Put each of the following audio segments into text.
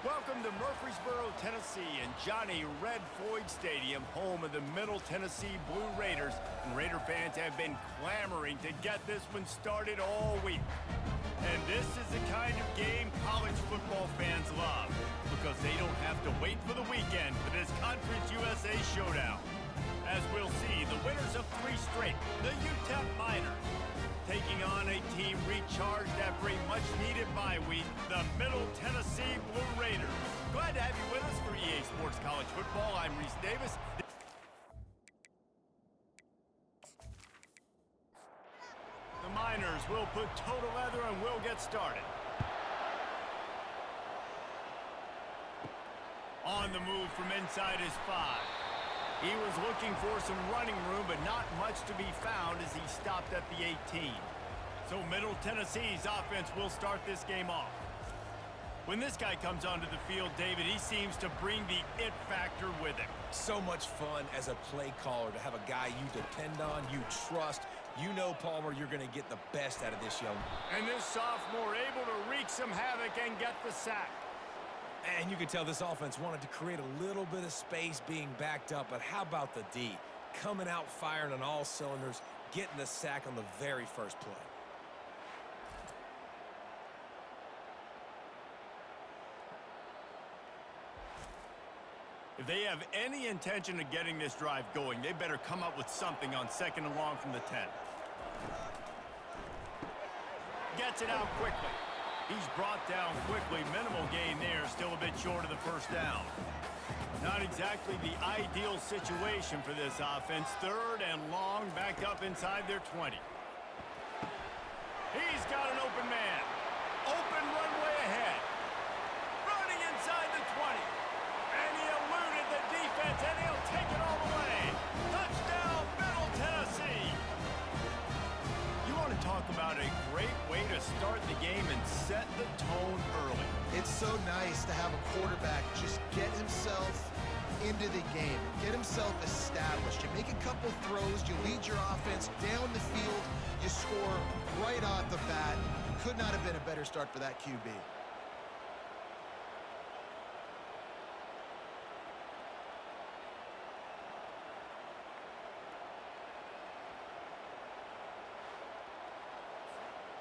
Welcome to Murfreesboro, Tennessee, and Johnny Red Floyd Stadium, home of the Middle Tennessee Blue Raiders. And Raider fans have been clamoring to get this one started all week. And this is the kind of game college football fans love, because they don't have to wait for the weekend for this Conference USA showdown. As we'll see, the winners of 3 straight, the UTEP Miners, taking on a team recharged after a much-needed bye week, the Middle Tennessee Blue Raiders. Glad to have you with us for EA Sports College Football. I'm Reese Davis. The Miners will put toe to leather and we'll get started. On the move from inside his 5. He was looking for some running room, but not much to be found as he stopped at the 18. So Middle Tennessee's offense will start this game off. When this guy comes onto the field, David, he seems to bring the it factor with him. So much fun as a play caller to have a guy you depend on, you trust. You know, Palmer, you're going to get the best out of this young. And this sophomore able to wreak some havoc and get the sack. And you could tell this offense wanted to create a little bit of space being backed up, but how about the D? Coming out firing on all cylinders, getting the sack on the very first play. If they have any intention of getting this drive going, they better come up with something on 2nd and long from the 10. Gets it out quickly. He's brought down quickly. Minimal gain there, still a bit short of the first down. Not exactly the ideal situation for this offense. 3rd and long, back up inside their 20. He's got an open man. Open runway ahead. Running inside the 20. And he eluded the defense, and he'll take it all the way. Touchdown, Middle Tennessee. You want to talk about a great way to start the game and set the tone early. It's so nice to have a quarterback just get himself into the game, get himself established. You make a couple throws, you lead your offense down the field, you score right off the bat. Could not have been a better start for that QB.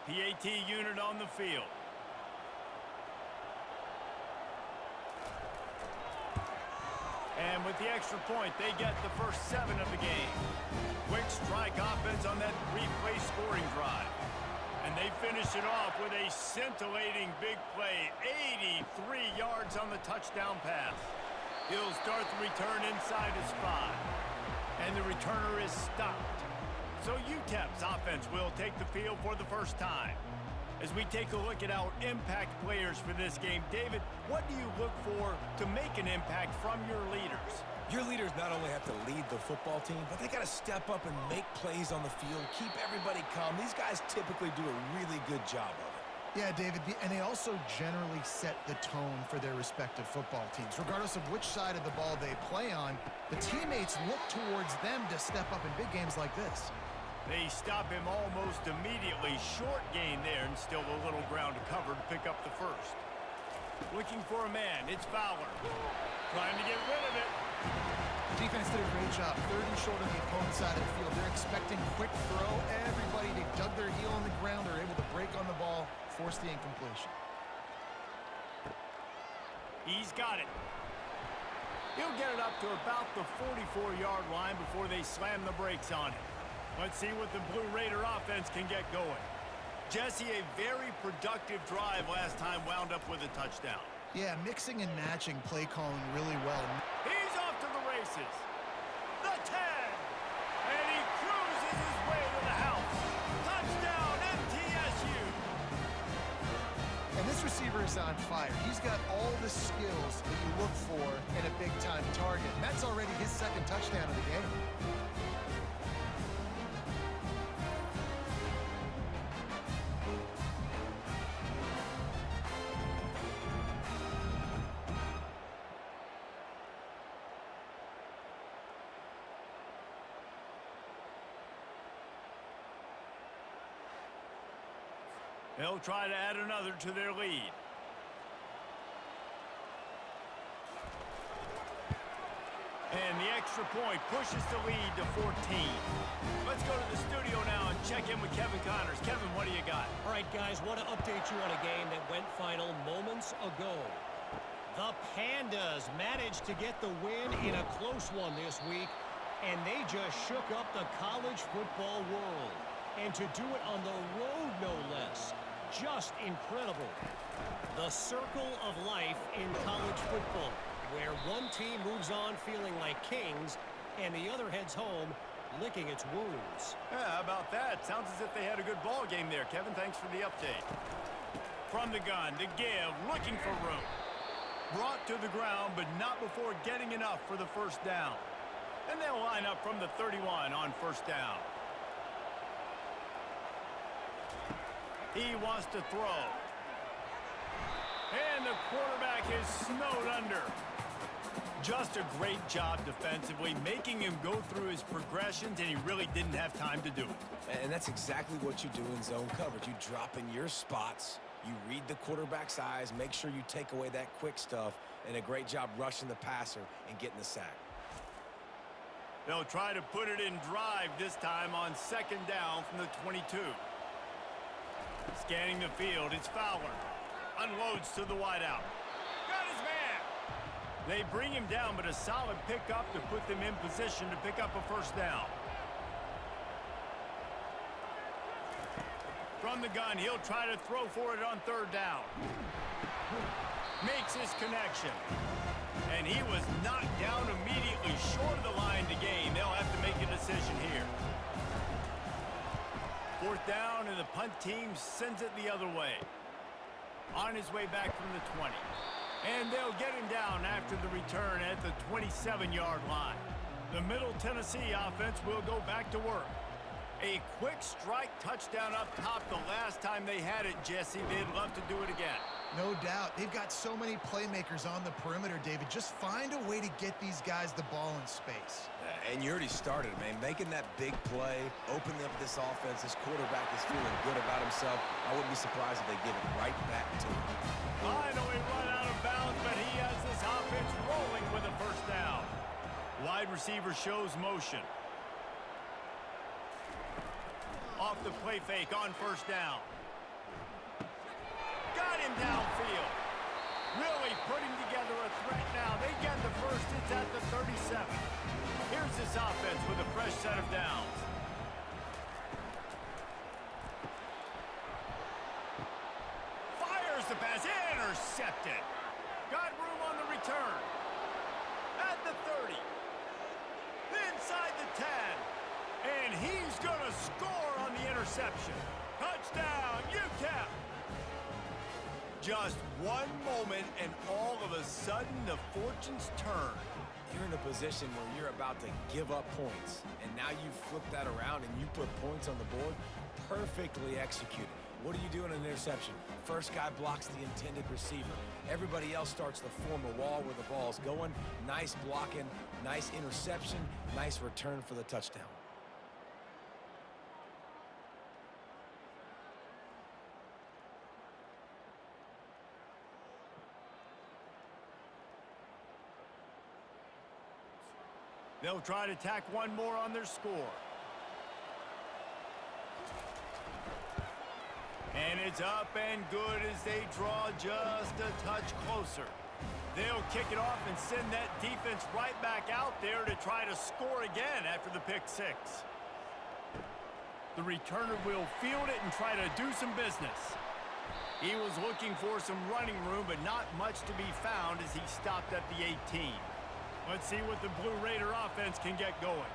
PAT unit on the field. And with the extra point, they get the first 7 of the game. Quick strike offense on that 3-play scoring drive. And they finish it off with a scintillating big play, 83 yards on the touchdown pass. He'll start the return inside his 5. And the returner is stopped. So UTEP's offense will take the field for the first time. As we take a look at our impact players for this game, David, what do you look for to make an impact from your leaders? Your leaders not only have to lead the football team, but they got to step up and make plays on the field, keep everybody calm. These guys typically do a really good job of it. Yeah, David, and they also generally set the tone for their respective football teams. Regardless of which side of the ball they play on, the teammates look towards them to step up in big games like this. They stop him almost immediately. Short gain there, and still a little ground to cover to pick up the first. Looking for a man. It's Fowler. Trying to get rid of it. The defense did a great job. 30 short on the opponent's side of the field. They're expecting quick throw. Everybody, they dug their heel on the ground. They're able to break on the ball, force the incompletion. He's got it. He'll get it up to about the 44-yard line before they slam the brakes on him. Let's see what the Blue Raider offense can get going. Jesse, a very productive drive last time, wound up with a touchdown. Yeah, mixing and matching play calling really well. He's off to the races. The 10. And he cruises his way to the house. Touchdown, MTSU. And this receiver is on fire. He's got all the skills that you look for in a big-time target. And that's already his 2nd touchdown of the game. They'll try to add another to their lead. And the extra point pushes the lead to 14. Let's go to the studio now and check in with Kevin Connors. Kevin, what do you got? All right, guys, want to update you on a game that went final moments ago. The Pandas managed to get the win in a close one this week, and they just shook up the college football world. And to do it on the road, no less. Just incredible. The circle of life in college football, where one team moves on feeling like kings, and the other heads home licking its wounds. Yeah, how about that? Sounds as if they had a good ball game there, Kevin. Thanks for the update. From the gun, to give, looking for room. Brought to the ground, but not before getting enough for the first down. And they'll line up from the 31 on first down. He wants to throw. And the quarterback is snowed under. Just a great job defensively, making him go through his progressions, and he really didn't have time to do it. And that's exactly what you do in zone coverage. You drop in your spots, you read the quarterback's eyes, make sure you take away that quick stuff, and a great job rushing the passer and getting the sack. They'll try to put it in drive this time on second down from the 22. Scanning the field, it's Fowler. Unloads to the wideout. Got his man! They bring him down, but a solid pickup to put them in position to pick up a first down. From the gun, he'll try to throw for it on third down. Makes his connection. And he was knocked down immediately short of the line to gain. They'll have to make a decision here. Fourth down, and the punt team sends it the other way. On his way back from the 20. And they'll get him down after the return at the 27-yard line. The Middle Tennessee offense will go back to work. A quick strike touchdown up top the last time they had it, Jesse. They'd love to do it again. No doubt. They've got so many playmakers on the perimeter, David. Just find a way to get these guys the ball in space. And you already started, man. Making that big play, opening up this offense. This quarterback is feeling good about himself. I wouldn't be surprised if they give it right back to him. Finally run out of bounds, but he has this offense rolling with a first down. Wide receiver shows motion. Off the play fake on first down. Got him downfield. Really putting together a threat now. They get the first. It's at the 37. Here's this offense with a fresh set of downs. Fires the pass. Intercepted. Got room on the return. At the 30. Inside the 10. And he's going to score on the interception. Touchdown, UTEP. Just one moment, and all of a sudden, the fortunes turn. You're in a position where you're about to give up points, and now you flip that around and you put points on the board. Perfectly executed. What do you do in an interception? First guy blocks the intended receiver. Everybody else starts to form a wall where the ball's going. Nice blocking, nice interception, nice return for the touchdown. They'll try to tack one more on their score. And it's up and good as they draw just a touch closer. They'll kick it off and send that defense right back out there to try to score again after the pick six. The returner will field it and try to do some business. He was looking for some running room, but not much to be found as he stopped at the 18. Let's see what the Blue Raider offense can get going.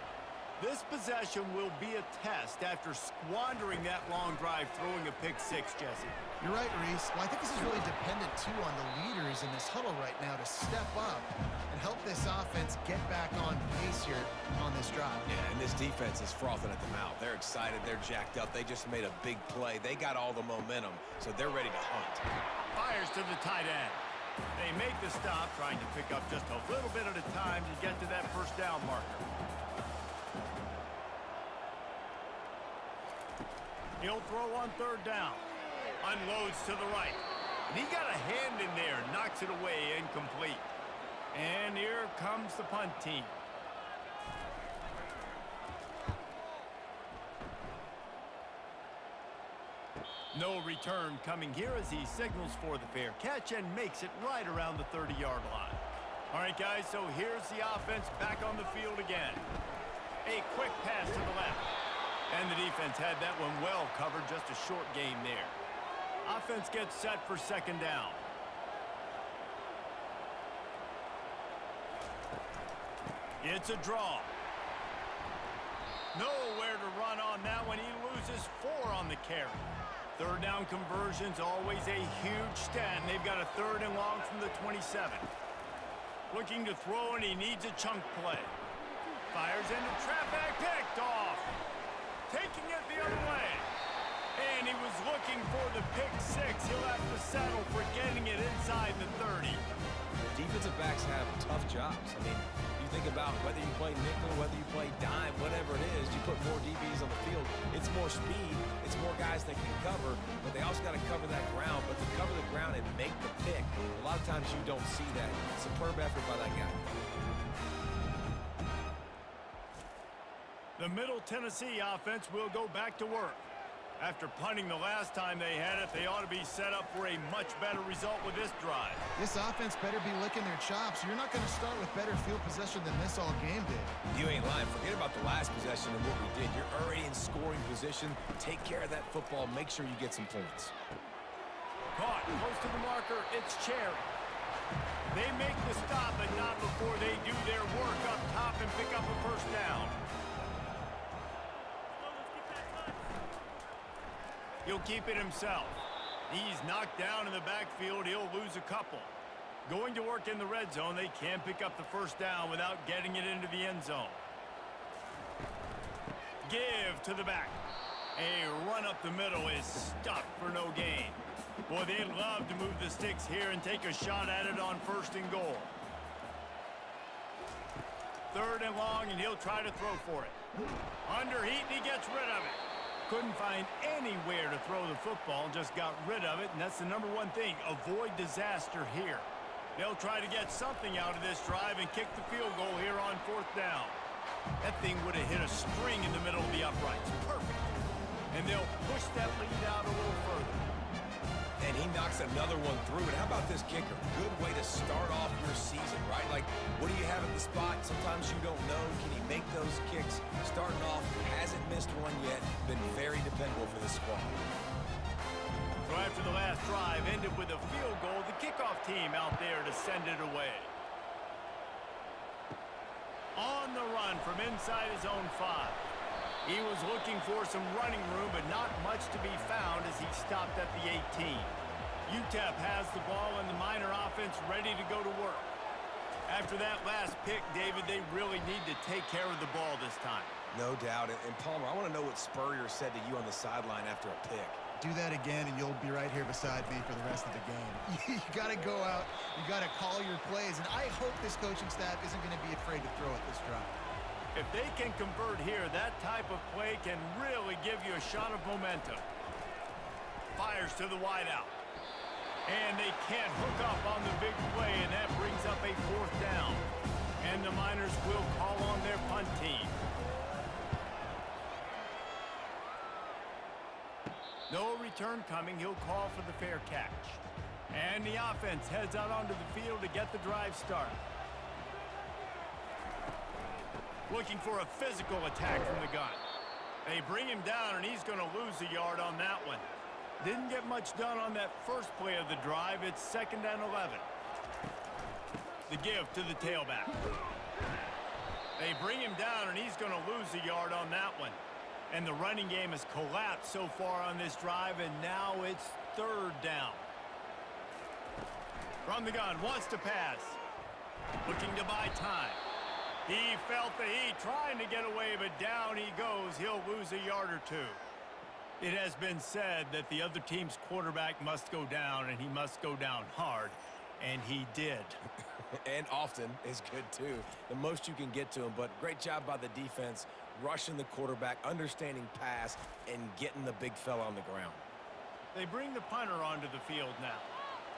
This possession will be a test after squandering that long drive throwing a pick six, Jesse. You're right, Reese. Well, I think this is really dependent, too, on the leaders in this huddle right now to step up and help this offense get back on pace here on this drive. Yeah, and this defense is frothing at the mouth. They're excited. They're jacked up. They just made a big play. They got all the momentum, so they're ready to hunt. Fires to the tight end. They make the stop, trying to pick up just a little bit at a time to get to that first down marker. He'll throw on third down. Unloads to the right. And he got a hand in there, knocks it away, incomplete. And here comes the punt team. No return coming here as he signals for the fair catch and makes it right around the 30-yard line. All right, guys, so here's the offense back on the field again. A quick pass to the left. And the defense had that one well covered, just a short gain there. Offense gets set for second down. It's a draw. Nowhere to run on that one. He loses 4 on the carry. Third down conversion's always a huge stat, and they've got a 3rd and long from the 27. Looking to throw, and he needs a chunk play. Fires into traffic, picked off. Taking it the other way. And he was looking for the pick 6. He'll have to settle for getting it inside the 30. Defensive backs have tough jobs. I mean, you think about whether you play nickel, whether you play dime, whatever it is, you put more DBs on the field. It's more speed. It's more guys that can cover, but they also got to cover that ground. But to cover the ground and make the pick, a lot of times you don't see that. Superb effort by that guy. The Middle Tennessee offense will go back to work. After punting the last time they had it, they ought to be set up for a much better result with this drive. This offense better be licking their chops. You're not going to start with better field possession than this all game did. You ain't lying. Forget about the last possession and what we did. You're already in scoring position. Take care of that football. Make sure you get some points. Caught close to the marker. It's Cherry. They make the stop, but not before they do their work up top and pick up a first down. He'll keep it himself. He's knocked down in the backfield. He'll lose a couple. Going to work in the red zone, they can't pick up the first down without getting it into the end zone. Give to the back. A run up the middle is stuck for no gain. Boy, they'd love to move the sticks here and take a shot at it on 1st and goal. 3rd and long, and he'll try to throw for it. Under heat, and he gets rid of it. Couldn't find anywhere to throw the football, just got rid of it, and that's the #1 thing. Avoid disaster here. They'll try to get something out of this drive and kick the field goal here on 4th down. That thing would have hit a string in the middle of the uprights. Perfect. And they'll push that lead out a little further. And he knocks another one through. And how about this kicker? Good way to start off your season, right? Like, what do you have at the spot? Sometimes you don't know. Can he make those kicks? Starting off, hasn't missed one yet. Been very dependable for this squad. So after the last drive ended with a field goal, the kickoff team out there to send it away. On the run from inside his own 5. He was looking for some running room, but not much to be found as he stopped at the 18. UTEP has the ball and the Miner offense ready to go to work. After that last pick, David, they really need to take care of the ball this time. No doubt. And Palmer, I want to know what Spurrier said to you on the sideline after a pick. Do that again, and you'll be right here beside me for the rest of the game. You got to go out. You got to call your plays, and I hope this coaching staff isn't going to be afraid to throw at this drive. If they can convert here, that type of play can really give you a shot of momentum. Fires to the wideout. And they can't hook up on the big play, and that brings up a 4th down. And the Miners will call on their punt team. No return coming. He'll call for the fair catch. And the offense heads out onto the field to get the drive started. Looking for a physical attack from the gun. They bring him down, and he's going to lose a yard on that one. Didn't get much done on that first play of the drive. It's 2nd and 11. The give to the tailback. They bring him down, and he's going to lose a yard on that one. And the running game has collapsed so far on this drive, and now it's 3rd down. From the gun, wants to pass. Looking to buy time. He felt the heat, trying to get away, but down he goes. He'll lose a yard or 2. It has been said that the other team's quarterback must go down, and he must go down hard, and he did. And often is good, too. The most you can get to him, but great job by the defense, rushing the quarterback, understanding pass, and getting the big fella on the ground. They bring the punter onto the field now.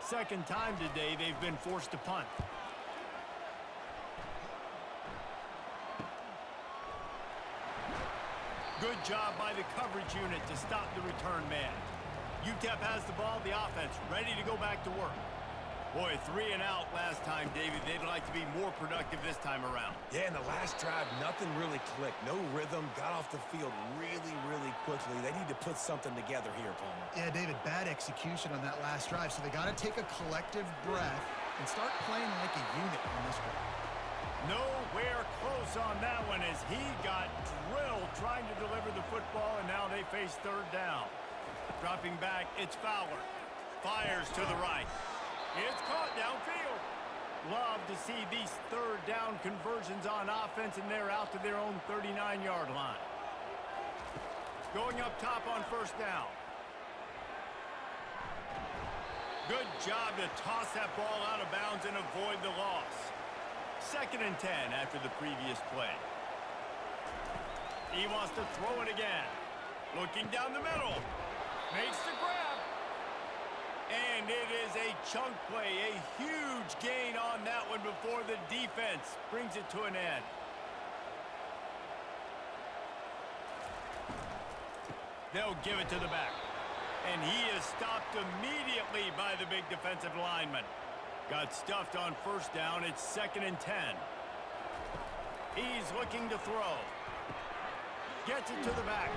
2nd time today they've been forced to punt. Good job by the coverage unit to stop the return man. UTEP has the ball, the offense ready to go back to work. Boy, 3 and out last time, David. They'd like to be more productive this time around. Yeah, in the last drive, nothing really clicked. No rhythm, got off the field really, really quickly. They need to put something together here, Palmer. Yeah, David, bad execution on that last drive, so they got to take a collective breath and start playing like a unit on this one. Nowhere close on that one as he got drilled trying to deliver the football, and now they face third down. Dropping back, it's Fowler. Fires to the right. It's caught downfield. Love to see these third down conversions on offense, and they're out to their own 39-yard line. Going up top on first down. Good job to toss that ball out of bounds and avoid the loss. 2nd and 10 after the previous play. He wants to throw it again. Looking down the middle. Makes the grab. And it is a chunk play, a huge gain on that one before the defense brings it to an end. They'll give it to the back. And he is stopped immediately by the big defensive lineman. Got stuffed on first down. It's 2nd and 10. He's looking to throw. Gets it to the back.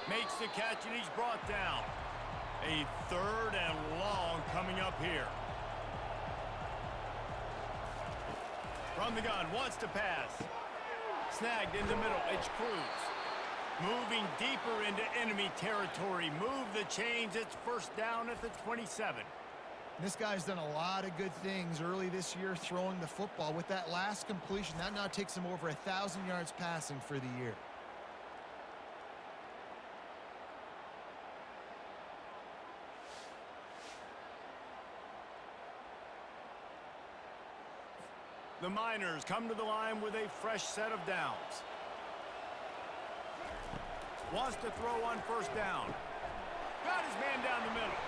Makes the catch, and he's brought down. A 3rd and long coming up here. From the gun, wants to pass. Snagged in the middle, it's Cruz. Moving deeper into enemy territory. Move the chains, it's first down at the 27. This guy's done a lot of good things early this year throwing the football. With that last completion, that now takes him over 1,000 yards passing for the year. The Miners come to the line with a fresh set of downs. Wants to throw on first down. Got his man down the middle.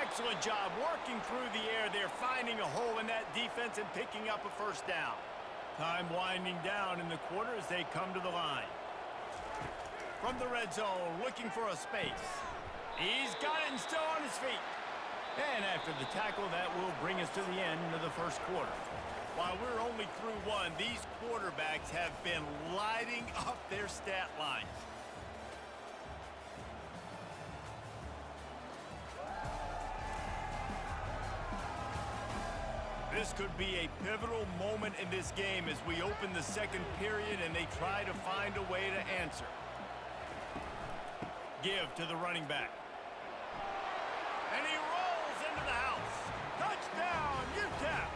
Excellent job working through the air there, finding a hole in that defense and picking up a first down. Time winding down in the quarter as they come to the line. From the red zone, looking for a space. He's got it and still on his feet. And after the tackle, that will bring us to the end of the first quarter. While we're only through one, these quarterbacks have been lighting up their stat lines. This could be a pivotal moment in this game as we open the second period and they try to find a way to answer. Give to the running back. And he rolls into the house. Touchdown, UTEP!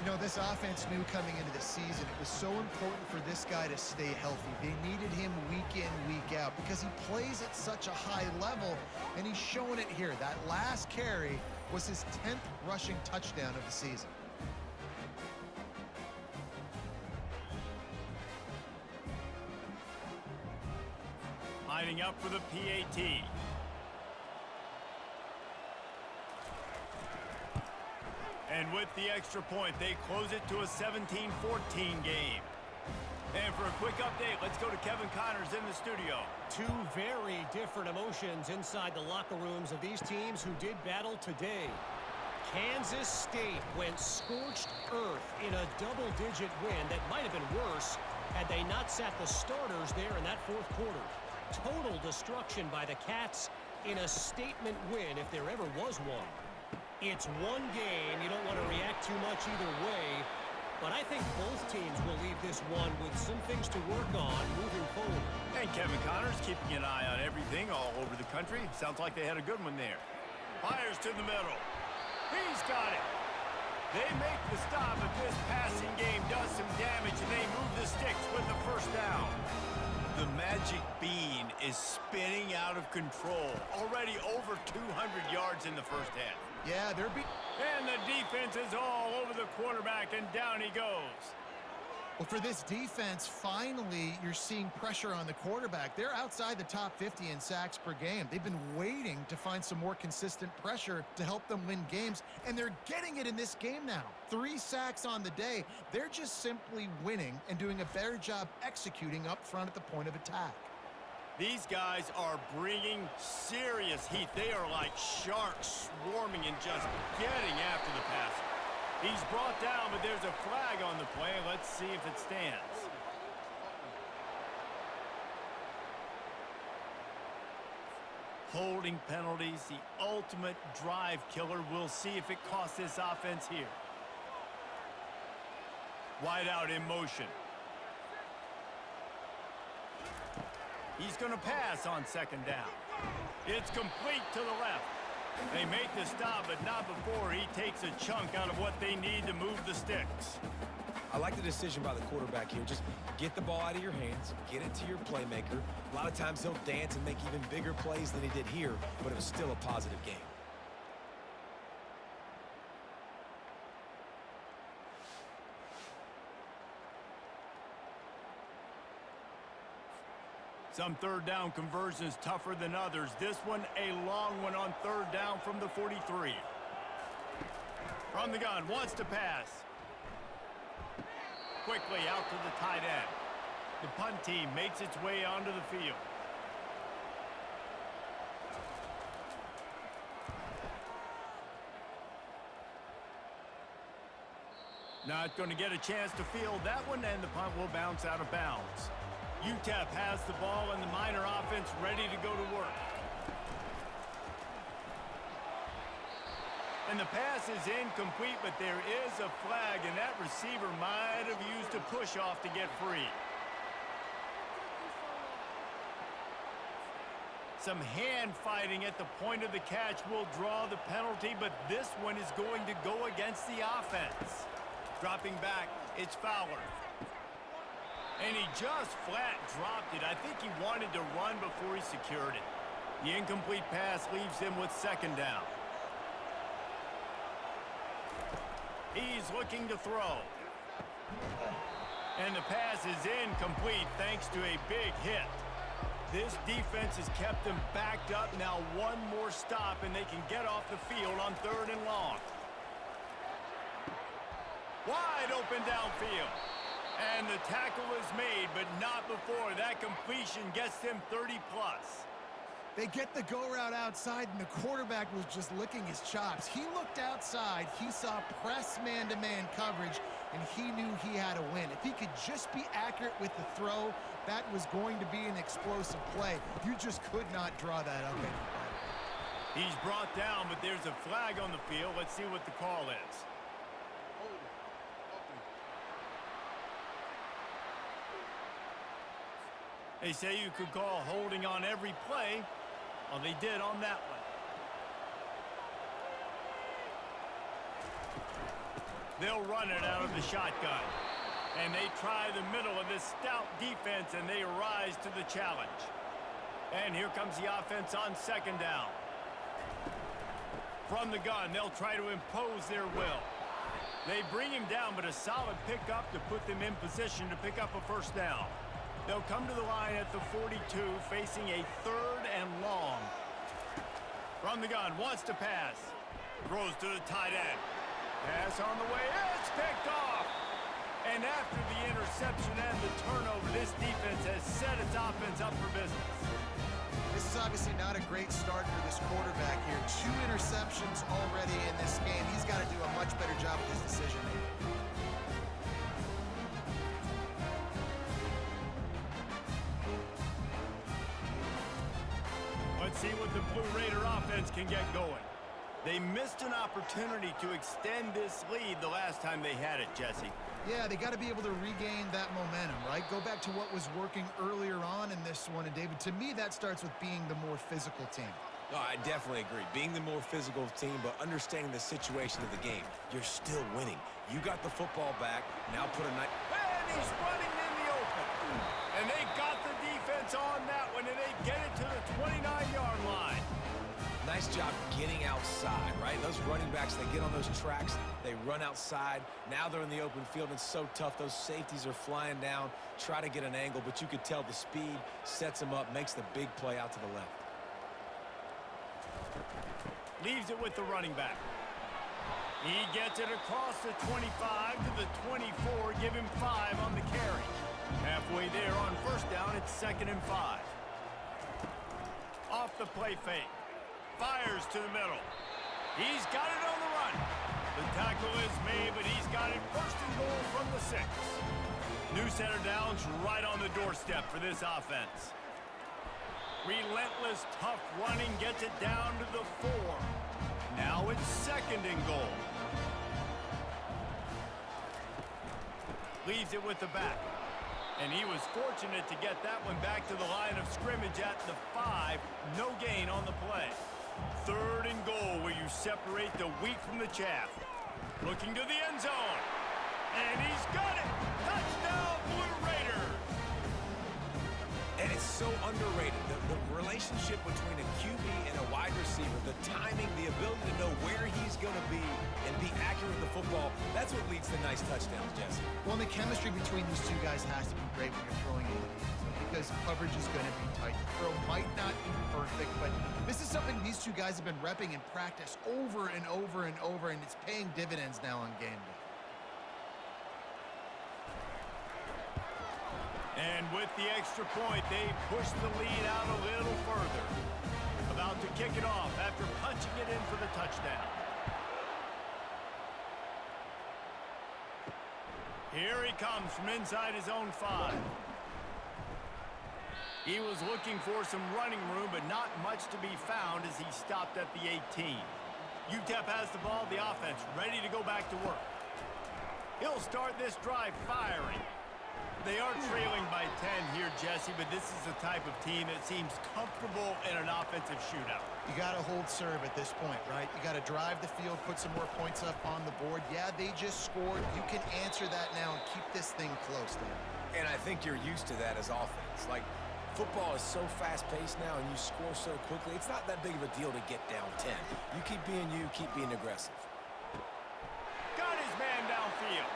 You know, this offense knew coming into the season it was so important for this guy to stay healthy. They needed him week in, week out because he plays at such a high level, and he's showing it here. That last carry was his 10th rushing touchdown of the season. Lining up for the PAT. And with the extra point, they close it to a 17-14 game. And for a quick update, let's go to Kevin Connors in the studio. Two very different emotions inside the locker rooms of these teams who did battle today. Kansas State went scorched earth in a double-digit win that might have been worse had they not sat the starters there in that fourth quarter. Total destruction by the Cats in a statement win if there ever was one. It's one game. You don't want to react too much either way. But I think both teams will leave this one with some things to work on moving forward. And Kevin Connors keeping an eye on everything all over the country. Sounds like they had a good one there. Fires to the middle. He's got it. They make the stop, but this passing game does some damage, and they move the sticks with the first down. The magic bean is spinning out of control. Already over 200 yards in the first half. Yeah, And the defense is all over the quarterback, and down he goes. Well, for this defense, finally, you're seeing pressure on the quarterback. They're outside the top 50 in sacks per game. They've been waiting to find some more consistent pressure to help them win games, and they're getting it in this game now. 3 sacks on the day. They're just simply winning and doing a better job executing up front at the point of attack. These guys are bringing serious serious heat. They are like sharks swarming and just getting after the passer. He's brought down, but there's a flag on the play. Let's see if it stands. Holding penalties, the ultimate drive killer. We'll see if it costs this offense here. Wide out in motion. He's going to pass on second down. It's complete to the left. They make the stop, but not before he takes a chunk out of what they need to move the sticks. I like the decision by the quarterback here. Just get the ball out of your hands, get it to your playmaker. A lot of times he'll dance and make even bigger plays than he did here, but it was still a positive game. Some third down conversions tougher than others. This one, a long one on third down from the 43. From the gun, wants to pass. Quickly out to the tight end. The punt team makes its way onto the field. Not going to get a chance to field that one, and the punt will bounce out of bounds. UTEP has the ball, and the Miner offense ready to go to work. And the pass is incomplete, but there is a flag, and that receiver might have used a push-off to get free. Some hand fighting at the point of the catch will draw the penalty, but this one is going to go against the offense. Dropping back, it's Fowler. And he just flat dropped it. I think he wanted to run before he secured it. The incomplete pass leaves him with second down. He's looking to throw. And the pass is incomplete thanks to a big hit. This defense has kept them backed up. Now one more stop and they can get off the field on third and long. Wide open downfield. And the tackle is made, but not before. That completion gets them 30-plus. They get the go route outside, and the quarterback was just licking his chops. He looked outside, he saw press man-to-man coverage, and he knew he had to win. If he could just be accurate with the throw, that was going to be an explosive play. You just could not draw that up anymore. He's brought down, but there's a flag on the field. Let's see what the call is. They say you could call holding on every play. Well, they did on that one. They'll run it out of the shotgun. And they try the middle of this stout defense, and they rise to the challenge. And here comes the offense on second down. From the gun, they'll try to impose their will. They bring him down, but a solid pickup to put them in position to pick up a first down. They'll come to the line at the 42, facing a third and long. From the gun, wants to pass. Throws to the tight end. Pass on the way. It's picked off. And after the interception and the turnover, this defense has set its offense up for business. This is obviously not a great start for this quarterback here. 2 interceptions already in this game. He's got to do a much better job with his decision making. Let's see what the Blue Raider offense can get going. They missed an opportunity to extend this lead the last time they had it, Jesse. Yeah, they got to be able to regain that momentum, right? Go back to what was working earlier on in this one. And, David, to me, that starts with being the more physical team. Oh, I definitely agree. Being the more physical team, but understanding the situation of the game. You're still winning. You got the football back. Now put a nice... And he's running in the open. And they got the defense on that one, and they get it to the 29-yard line. Nice job getting outside, right? Those running backs, they get on those tracks, they run outside. Now they're in the open field. It's so tough. Those safeties are flying down, try to get an angle, but you could tell the speed sets them up, makes the big play out to the left. Leaves it with the running back. He gets it across the 25 to the 24, give him 5 on the carry. Halfway there on first down, it's 2nd and 5. Off the play fake. Fires to the middle. He's got it on the run. The tackle is made, but he's got it first and goal from the 6. New center downs right on the doorstep for this offense. Relentless, tough running gets it down to the 4. Now it's second and goal. Leaves it with the back. And he was fortunate to get that one back to the line of scrimmage at the 5. No gain on the play. Third and goal where you separate the wheat from the chaff. Looking to the end zone. And he's got it. Touchdown, Blue Raiders. And it's so underrated. The relationship between a QB and a wide receiver, the timing, the ability to know where he's going to be and be accurate with the football, that's what leads to nice touchdowns, Jesse. Well, the chemistry between these two guys has to be great when you're throwing into the end zone because coverage is going to be tight. The throw might not be perfect, but this is something these two guys have been repping in practice over and over and over, and it's paying dividends now on game day. And with the extra point, they push the lead out a little further. About to kick it off after punching it in for the touchdown. Here he comes from inside his own 5. He was looking for some running room, but not much to be found as he stopped at the 18. UTEP has the ball, the offense ready to go back to work. He'll start this drive firing. They are trailing by 10 here, Jesse, but this is the type of team that seems comfortable in an offensive shootout. You got to hold serve at this point, right? You got to drive the field, put some more points up on the board. Yeah, they just scored. You can answer that now and keep this thing close there. And I think you're used to that as offense. Like, football is so fast-paced now and you score so quickly, it's not that big of a deal to get down 10. You keep being you, keep being aggressive. Got his man downfield.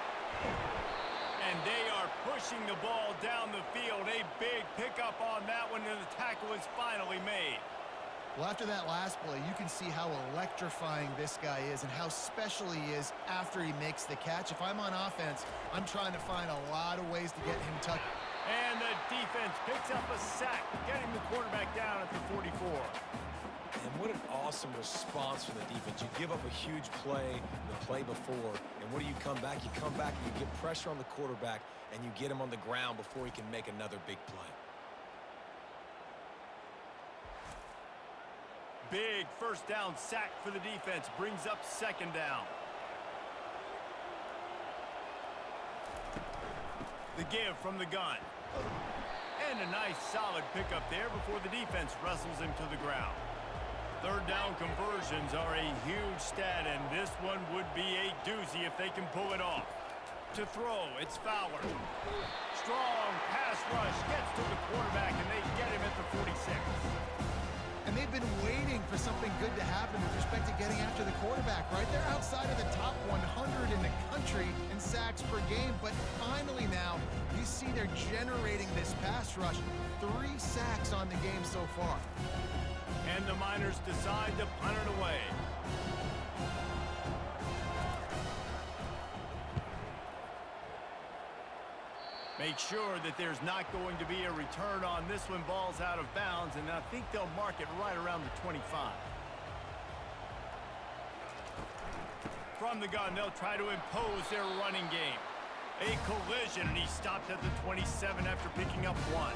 And they are pushing the ball down the field. A big pickup on that one, and the tackle is finally made. Well, after that last play, you can see how electrifying this guy is and how special he is after he makes the catch. If I'm on offense, I'm trying to find a lot of ways to get him touched. And the defense picks up a sack, getting the quarterback down at the 44. And what an awesome response from the defense. You give up a huge play the play before, and what do you come back? You come back and you get pressure on the quarterback, and you get him on the ground before he can make another big play. Big first down sack for the defense, brings up second down. The give from the gun. And a nice solid pickup there before the defense wrestles him to the ground. Third down conversions are a huge stat, and this one would be a doozy if they can pull it off. To throw, it's Fowler. Strong pass rush gets to the quarterback, and they get him at the 46. And they've been waiting for something good to happen with respect to getting after the quarterback, right? They're outside of the top 100 in the country in sacks per game, but finally now you see they're generating this pass rush. 3 sacks on the game so far. And the Miners decide to punt it away. Make sure that there's not going to be a return on this one. Ball's out of bounds, and I think they'll mark it right around the 25. From the gun, they'll try to impose their running game. A collision, and he stopped at the 27 after picking up 1.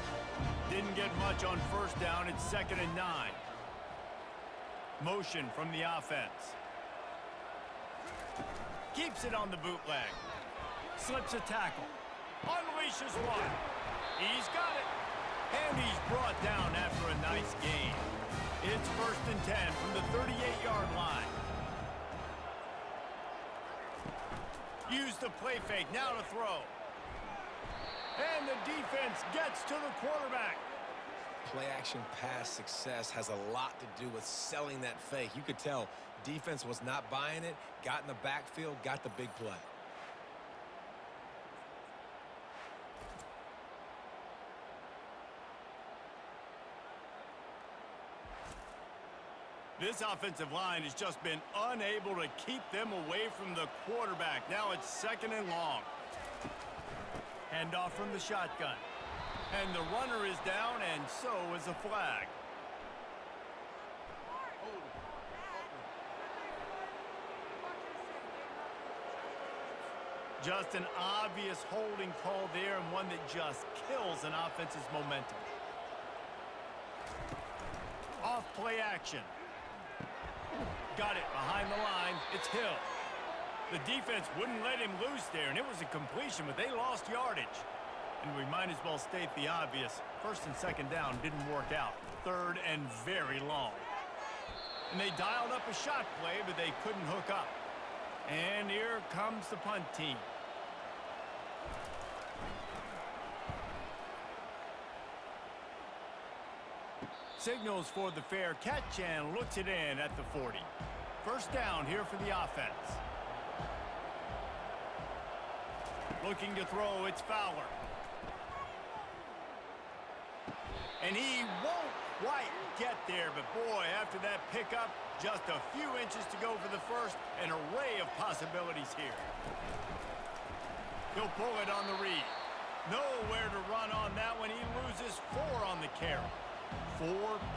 Didn't get much on first down. It's 2nd and 9. Motion from the offense. Keeps it on the bootleg. Slips a tackle. Unleashes one. He's got it. And he's brought down after a nice gain. It's 1st and 10 from the 38-yard line. Use the play fake. Now to throw. And the defense gets to the quarterback. Play-action pass success has a lot to do with selling that fake. You could tell defense was not buying it, got in the backfield, got the big play. This offensive line has just been unable to keep them away from the quarterback. Now it's 2nd and long. Handoff from the shotgun. And the runner is down, and so is a flag. Just an obvious holding call there, and one that just kills an offense's momentum. Off play action. Got it behind the line. It's Hill. The defense wouldn't let him loose there, and it was a completion, but they lost yardage. And we might as well state the obvious. First and second down didn't work out. Third and very long. And they dialed up a shot play, but they couldn't hook up. And here comes the punt team. Signals for the fair catch and looks it in at the 40. First down here for the offense. Looking to throw, it's Fowler. And he won't quite get there, but boy, after that pickup, just a few inches to go for the first, an array of possibilities here. He'll pull it on the read. Nowhere to run on that one. He loses 4 on the carry. 4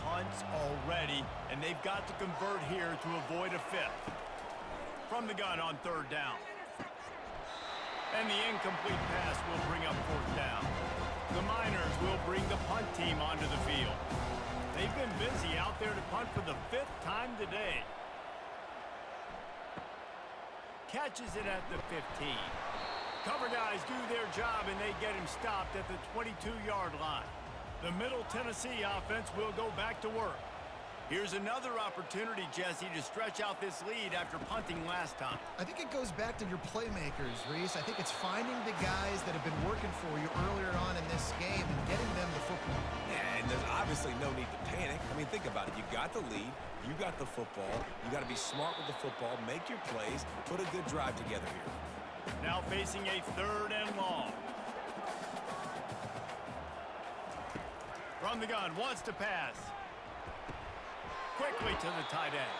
punts already, and they've got to convert here to avoid a 5th. From the gun on third down. And the incomplete pass will bring up fourth down. The Miners will bring the punt team onto the field. They've been busy out there to punt for the 5th time today. Catches it at the 15. Cover guys do their job, and they get him stopped at the 22-yard line. The Middle Tennessee offense will go back to work. Here's another opportunity, Jesse, to stretch out this lead after punting last time. I think it goes back to your playmakers, Reese. I think it's finding the guys that have been working for you earlier on in this game and getting them the football. Yeah, and there's obviously no need to panic. I mean, think about it. You got the lead. You got the football. You got to be smart with the football. Make your plays. Put a good drive together here. Now facing a third and long. From the gun, wants to pass. Quickly to the tight end.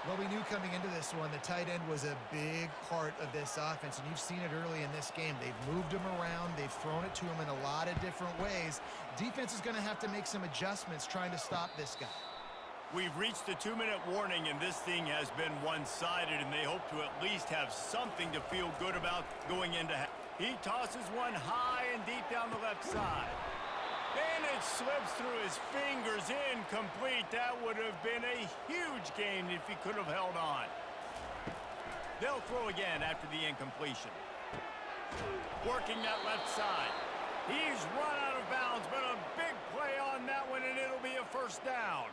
Well, we knew coming into this one, the tight end was a big part of this offense, and you've seen it early in this game. They've moved him around. They've thrown it to him in a lot of different ways. Defense is going to have to make some adjustments trying to stop this guy. We've reached the 2-minute warning, and this thing has been one-sided, and they hope to at least have something to feel good about going into half. He tosses one high and deep down the left side. And it slips through his fingers, incomplete. That would have been a huge gain if he could have held on. They'll throw again after the incompletion. Working that left side. He's run out of bounds, but a big play on that one, and it'll be a first down.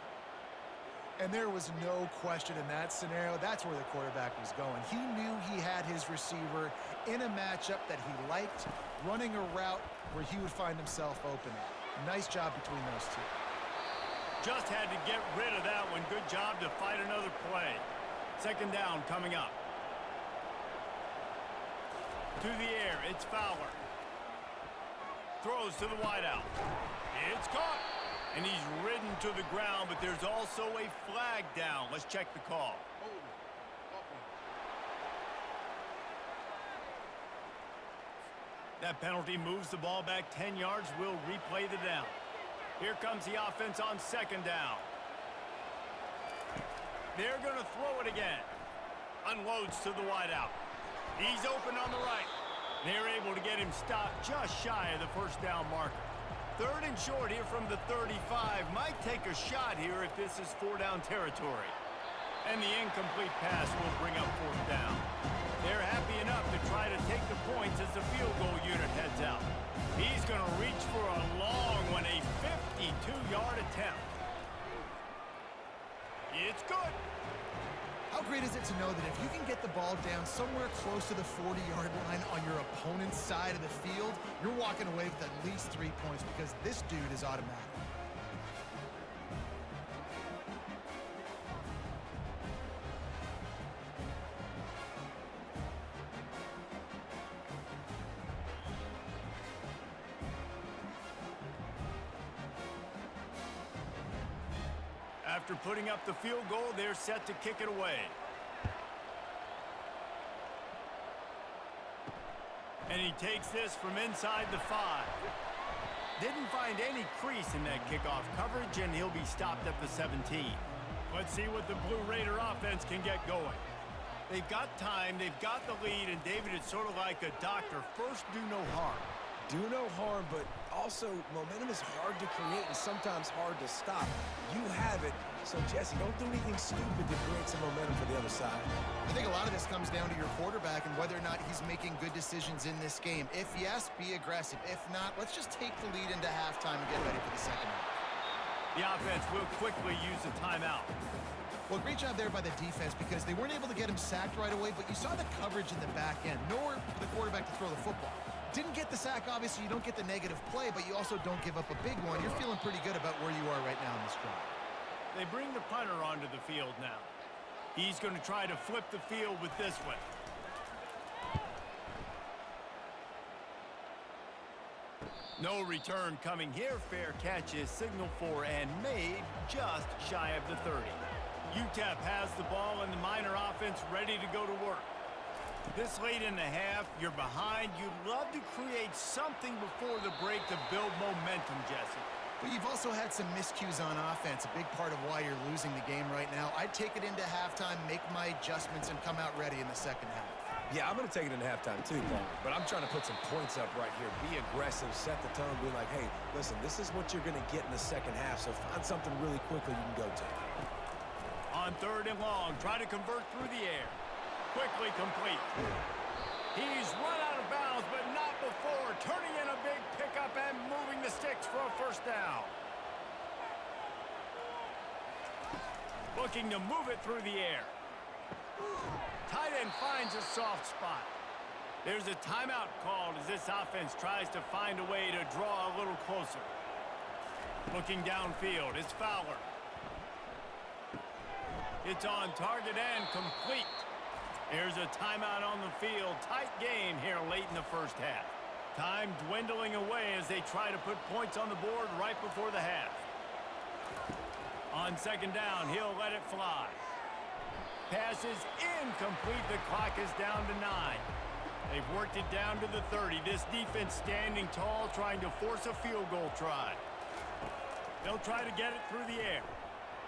And there was no question in that scenario. That's where the quarterback was going. He knew he had his receiver in a matchup that he liked, running a route where he would find himself open. Nice job between those two. Just had to get rid of that one. Good job to fight another play. Second down coming up. To the air, it's Fowler. Throws to the wideout. It's caught. And he's ridden to the ground, but there's also a flag down. Let's check the call. That penalty moves the ball back 10 yards. We'll replay the down. Here comes the offense on second down. They're going to throw it again. Unloads to the wideout. He's open on the right. They're able to get him stopped just shy of the first down marker. Third and short here from the 35. Might take a shot here if this is 4-down territory. And the incomplete pass will bring up fourth down. They're happy enough to try to take the points as the field goal unit heads out. He's going to reach for a long one, a 52-yard attempt. It's good. How great is it to know that if you can get the ball down somewhere close to the 40-yard line on your opponent's side of the field, you're walking away with at least 3 points because this dude is automatic. After putting up the field goal, they're set to kick it away. And he takes this from inside the 5. Didn't find any crease in that kickoff coverage, and he'll be stopped at the 17. Let's see what the Blue Raider offense can get going. They've got time, they've got the lead, and David, it's sort of like a doctor. First, do no harm. Do no harm, but also momentum is hard to create and sometimes hard to stop. You have it, so Jesse, don't do anything stupid to create some momentum for the other side. I think a lot of this comes down to your quarterback and whether or not he's making good decisions in this game. If yes, be aggressive. If not, let's just take the lead into halftime and get ready for the second half. The offense will quickly use a timeout. Well, great job there by the defense because they weren't able to get him sacked right away, but you saw the coverage in the back end. Nowhere for the quarterback to throw the football. Didn't get the sack, obviously. You don't get the negative play, but you also don't give up a big one. You're feeling pretty good about where you are right now in this drive. They bring the punter onto the field now. He's going to try to flip the field with this one. No return coming here. Fair catch is signaled for and made just shy of the 30. UTEP has the ball and the Miner offense ready to go to work. This late in the half, you're behind. You'd love to create something before the break to build momentum, Jesse. But you've also had some miscues on offense, a big part of why you're losing the game right now. I'd take it into halftime, make my adjustments, and come out ready in the second half. Yeah, I'm going to take it into halftime too, Paul. But I'm trying to put some points up right here. Be aggressive, set the tone, be like, hey, listen, this is what you're going to get in the second half, so find something really quickly you can go to. On 3rd and long, try to convert through the air. Quickly complete. He's run out of bounds, but not before. Turning in a big pickup and moving the sticks for a first down. Looking to move it through the air. Tight end finds a soft spot. There's a timeout called as this offense tries to find a way to draw a little closer. Looking downfield, it's Fowler. It's on target and complete. Here's a timeout on the field. Tight game here late in the first half. Time dwindling away as they try to put points on the board right before the half. On 2nd down, he'll let it fly. Pass is incomplete. The clock is down to 9. They've worked it down to the 30. This defense standing tall, trying to force a field goal try. They'll try to get it through the air.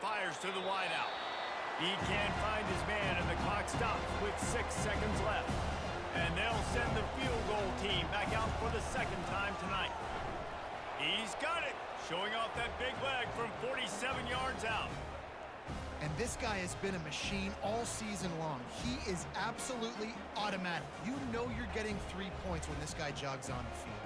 Fires to the wideout. He can't find his man, and the clock stops with 6 seconds left. And they'll send the field goal team back out for the second time tonight. He's got it, showing off that big leg from 47 yards out. And this guy has been a machine all season long. He is absolutely automatic. You know you're getting 3 points when this guy jogs on the field.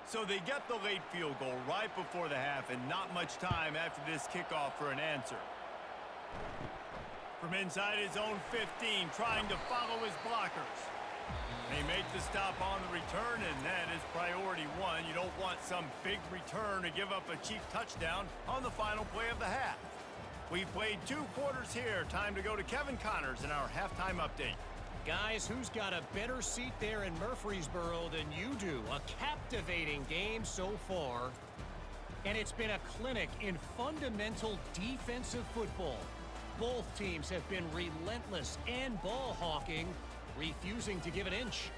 So they get the late field goal right before the half, and not much time after this kickoff for an answer. From inside his own 15, trying to follow his blockers. They make the stop on the return, and that is priority 1. You don't want some big return to give up a cheap touchdown on the final play of the half. We've played 2 quarters here. Time to go to Kevin Connors in our halftime update. Guys, who's got a better seat there in Murfreesboro than you do? A captivating game so far. And it's been a clinic in fundamental defensive football. Both teams have been relentless and ball hawking, refusing to give an inch.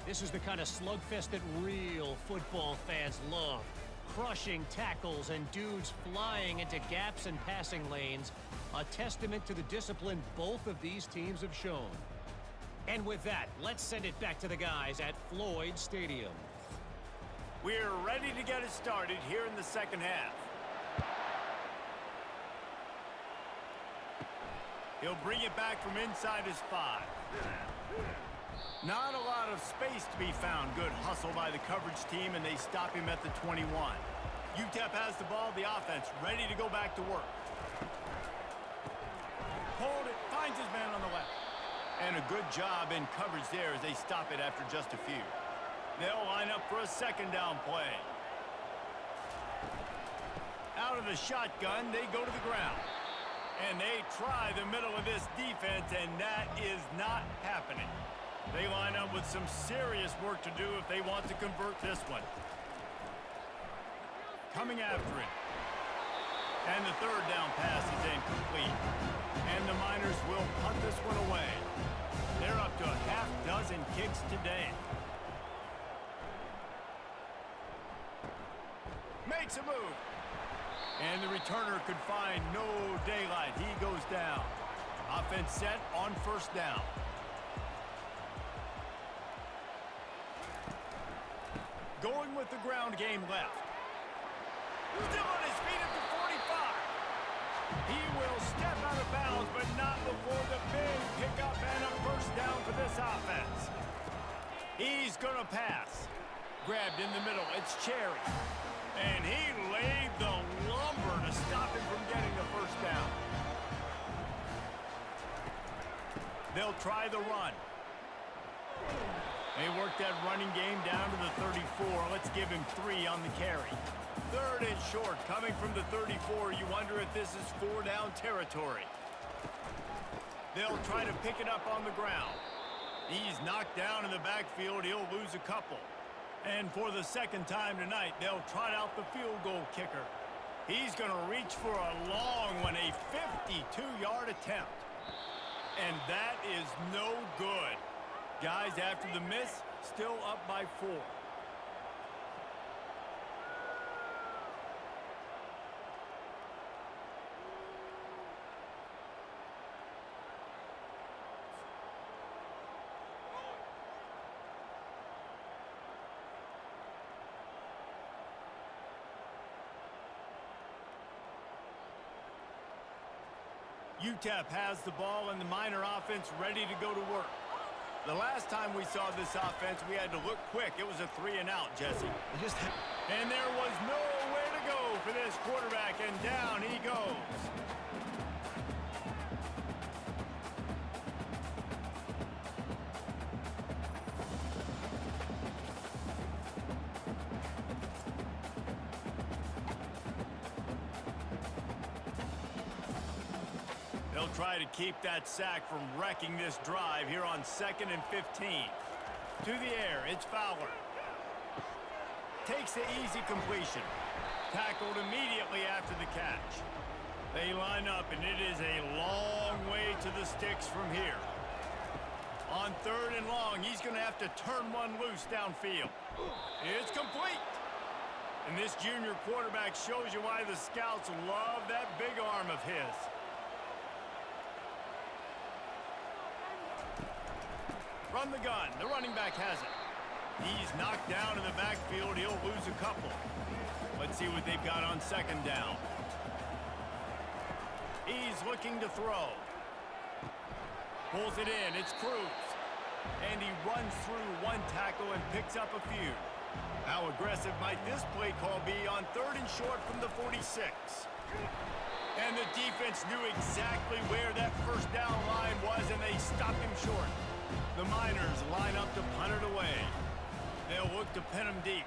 This is the kind of slugfest that real football fans love. Crushing tackles and dudes flying into gaps and passing lanes. A testament to the discipline both of these teams have shown. And with that, let's send it back to the guys at Floyd Stadium. We're ready to get it started here in the second half. He'll bring it back from inside his 5. Not a lot of space to be found. Good hustle by the coverage team, and they stop him at the 21. UTEP has the ball, the offense ready to go back to work. Hold it, finds his man on the left. And a good job in coverage there as they stop it after just a few. They'll line up for a 2nd down play. Out of the shotgun, they go to the ground. And they try the middle of this defense, and that is not happening. They line up with some serious work to do if they want to convert this one. Coming after it. And the 3rd down pass is incomplete. And the Miners will punt the this one away. They're up to a half-dozen kicks today. Makes a move. And the returner could find no daylight. He goes down. Offense set on first down. Going with the ground game left. Still on his feet at the 45. He will step out of bounds, but not before the big pickup and a first down for this offense. He's going to pass. Grabbed in the middle. It's Cherry. And he laid the lumber to stop him from getting the first down. They'll try the run. They work that running game down to the 34. Let's give him 3 on the carry. Third and short, coming from the 34. You wonder if this is 4-down territory. They'll try to pick it up on the ground. He's knocked down in the backfield. He'll lose a couple. And for the second time tonight, they'll trot out the field goal kicker. He's going to reach for a long one, a 52-yard attempt. And that is no good. Guys, after the miss, still up by 4. UTEP has the ball and the Miner offense ready to go to work. The last time we saw this offense, we had to look quick. It was a 3-and-out, Jesse. And there was nowhere to go for this quarterback, and down he goes. They'll try to keep that sack from wrecking this drive here on 2nd and 15. To the air, it's Fowler. Takes the easy completion. Tackled immediately after the catch. They line up, and it is a long way to the sticks from here. On 3rd and long, he's going to have to turn one loose downfield. It's complete. And this junior quarterback shows you why the scouts love that big arm of his. Run the gun. The running back has it. He's knocked down in the backfield. He'll lose a couple. Let's see what they've got on 2nd down. He's looking to throw. Pulls it in. It's Cruz. And he runs through one tackle and picks up a few. How aggressive might this play call be on 3rd and short from the 46? And the defense knew exactly where that first down line was, and they stopped him short. The Miners line up to punt it away. They'll look to pin him deep.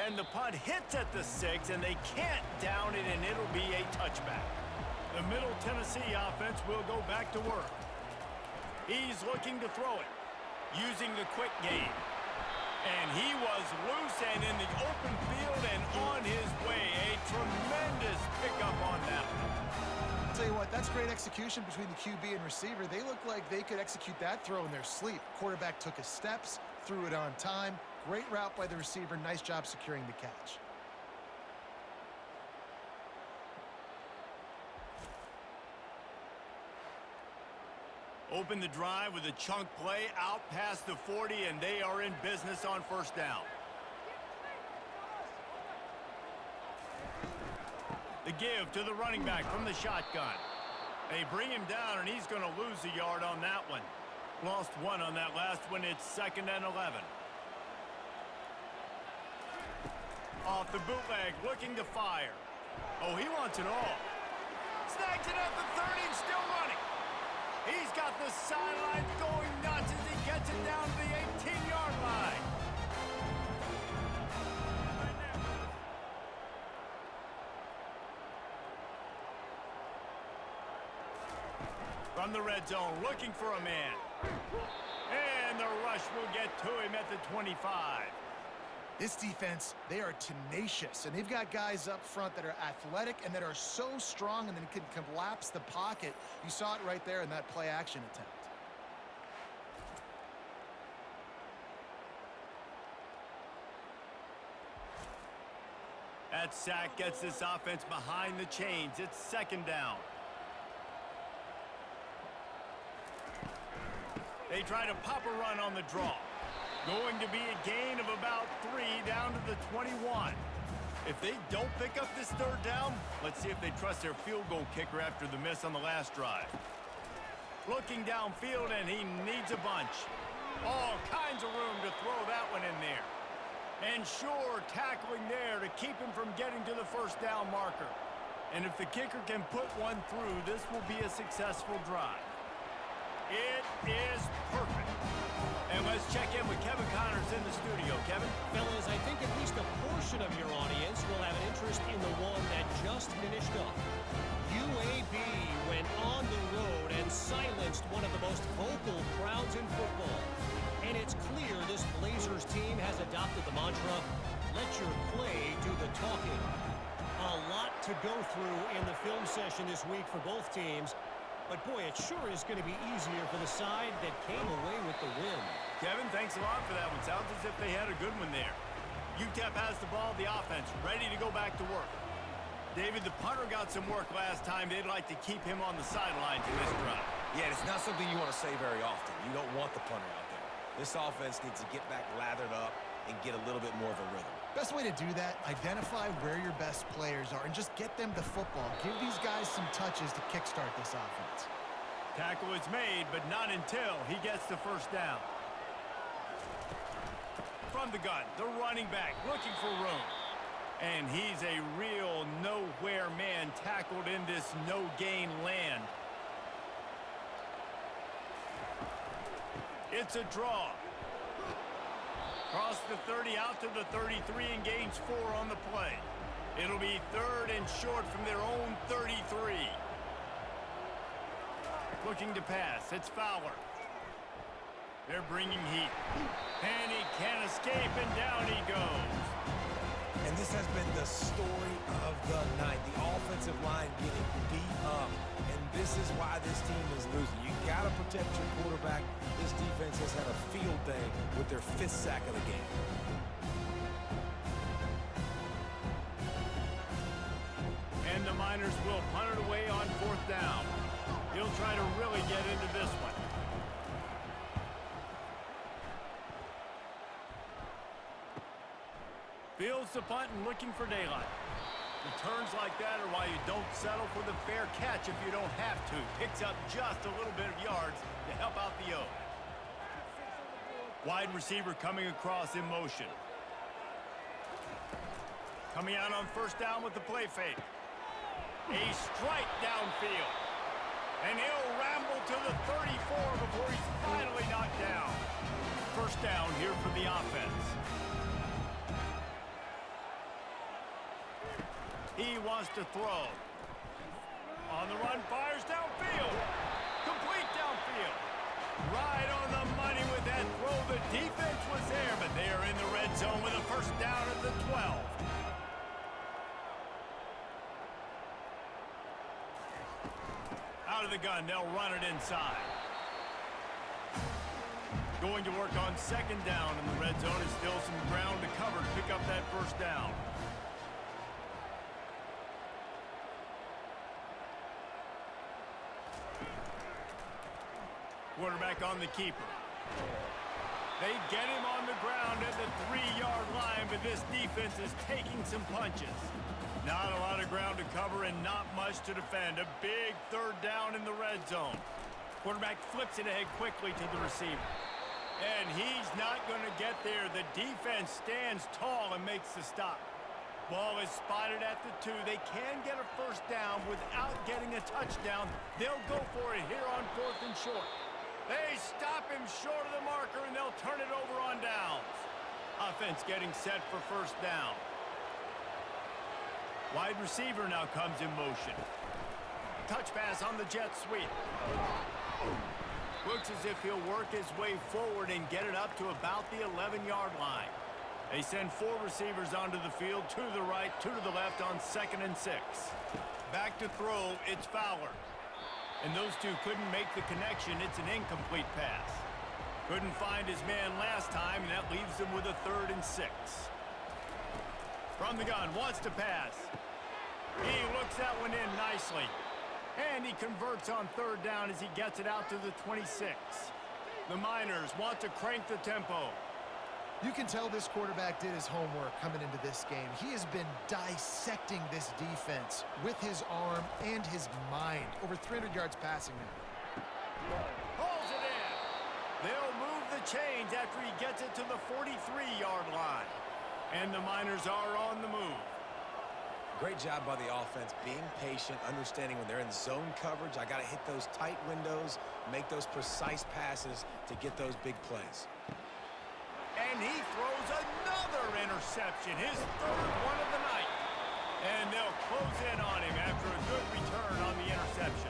And the punt hits at the 6, and they can't down it, and it'll be a touchback. The Middle Tennessee offense will go back to work. He's looking to throw it, using the quick game. And he was loose and in the open field and on his way. A tremendous pickup on that one. Tell you what, that's great execution between the QB and receiver. They look like they could execute that throw in their sleep. Quarterback took his steps, threw it on time. Great route by the receiver. Nice job securing the catch. Open the drive with a chunk play out past the 40, and they are in business on 1st down. The give to the running back from the shotgun. They bring him down, and he's going to lose a yard on that one. Lost 1 on that last one. It's 2nd and 11. Off the bootleg, looking to fire. Oh, he wants it all. Snags it at the 30 and still running. He's got the sideline going nuts as he gets it down to the 18-yard line. From the red zone, looking for a man. And the rush will get to him at the 25. This defense, they are tenacious, and they've got guys up front that are athletic and that are so strong and then can collapse the pocket. You saw it right there in that play-action attempt. That sack gets this offense behind the chains. It's second down. They try to pop a run on the draw. Going to be a gain of about 3 down to the 21. If they don't pick up this third down, let's see if they trust their field goal kicker after the miss on the last drive. Looking downfield, and he needs a bunch. All kinds of room to throw that one in there. And sure, tackling there to keep him from getting to the first down marker. And if the kicker can put one through, this will be a successful drive. It is perfect. And let's check in with Kevin Connors in the studio. Kevin? Fellas, I think at least a portion of your audience will have an interest in the one that just finished up. UAB went on the road and silenced one of the most vocal crowds in football. And it's clear this Blazers team has adopted the mantra, let your play do the talking. A lot to go through in the film session this week for both teams. But boy, it sure is going to be easier for the side that came away with the win. Kevin, thanks a lot for that one. Sounds as if they had a good one there. UTEP has the ball, the offense, ready to go back to work. David, the punter got some work last time. They'd like to keep him on the sidelines in this drive. Yeah, it's not something you want to say very often. You don't want the punter out there. This offense needs to get back lathered up and get a little bit more of a rhythm. Best way to do that, identify where your best players are and just get them the football. Give these guys some touches to kickstart this offense. Tackle is made, but not until he gets the first down. From the gun, the running back looking for room. And he's a real nowhere man tackled in this no-gain land. It's a draw. Cross the 30 out to the 33 and gains 4 on the play. It'll be third and short from their own 33. Looking to pass. It's Fowler. They're bringing heat. And he can't escape, and down he goes. And this has been the story of the night. The offensive line getting beat up. And this is why this team is losing. You got to protect your quarterback. This defense has had a field day with their 5th sack of the game. And the Miners will punt it away on 4th down. He'll try to really get into this one. Fields the punt and looking for daylight. Returns like that are why you don't settle for the fair catch if you don't have to. Picks up just a little bit of yards to help out the O. Wide receiver coming across in motion. Coming out on 1st down with the play fake. A strike downfield. And he'll ramble to the 34 before he's finally knocked down. 1st down here for the offense. He wants to throw. On the run, fires downfield. Complete downfield. Right on the money with that throw. The defense was there, but they are in the red zone with a 1st down at the 12. Out of the gun, they'll run it inside. Going to work on 2nd down in the red zone. Is still some ground to cover to pick up that 1st down. Quarterback on the keeper. They get him on the ground at the 3-yard line, but this defense is taking some punches. Not a lot of ground to cover and not much to defend. A big 3rd down in the red zone. Quarterback flips it ahead quickly to the receiver. And he's not going to get there. The defense stands tall and makes the stop. Ball is spotted at the 2. They can get a 1st down without getting a touchdown. They'll go for it here on 4th and short. They stop him short of the marker, and they'll turn it over on downs. Offense getting set for 1st down. Wide receiver now comes in motion. Touch pass on the jet sweep. Looks as if he'll work his way forward and get it up to about the 11-yard line. They send 4 receivers onto the field, 2 to the right, 2 to the left on 2nd and 6. Back to throw, it's Fowler. And those two couldn't make the connection. It's an incomplete pass. Couldn't find his man last time, and that leaves him with a 3rd and 6. From the gun, wants to pass. He looks that one in nicely. And he converts on 3rd down as he gets it out to the 26. The Miners want to crank the tempo. You can tell this quarterback did his homework coming into this game. He has been dissecting this defense with his arm and his mind. Over 300 yards passing now. Pulls it in. They'll move the chains after he gets it to the 43-yard line. And the Miners are on the move. Great job by the offense, being patient, understanding when they're in zone coverage, I got to hit those tight windows, make those precise passes to get those big plays. And he throws another interception, his 3rd one of the night. And they'll close in on him after a good return on the interception.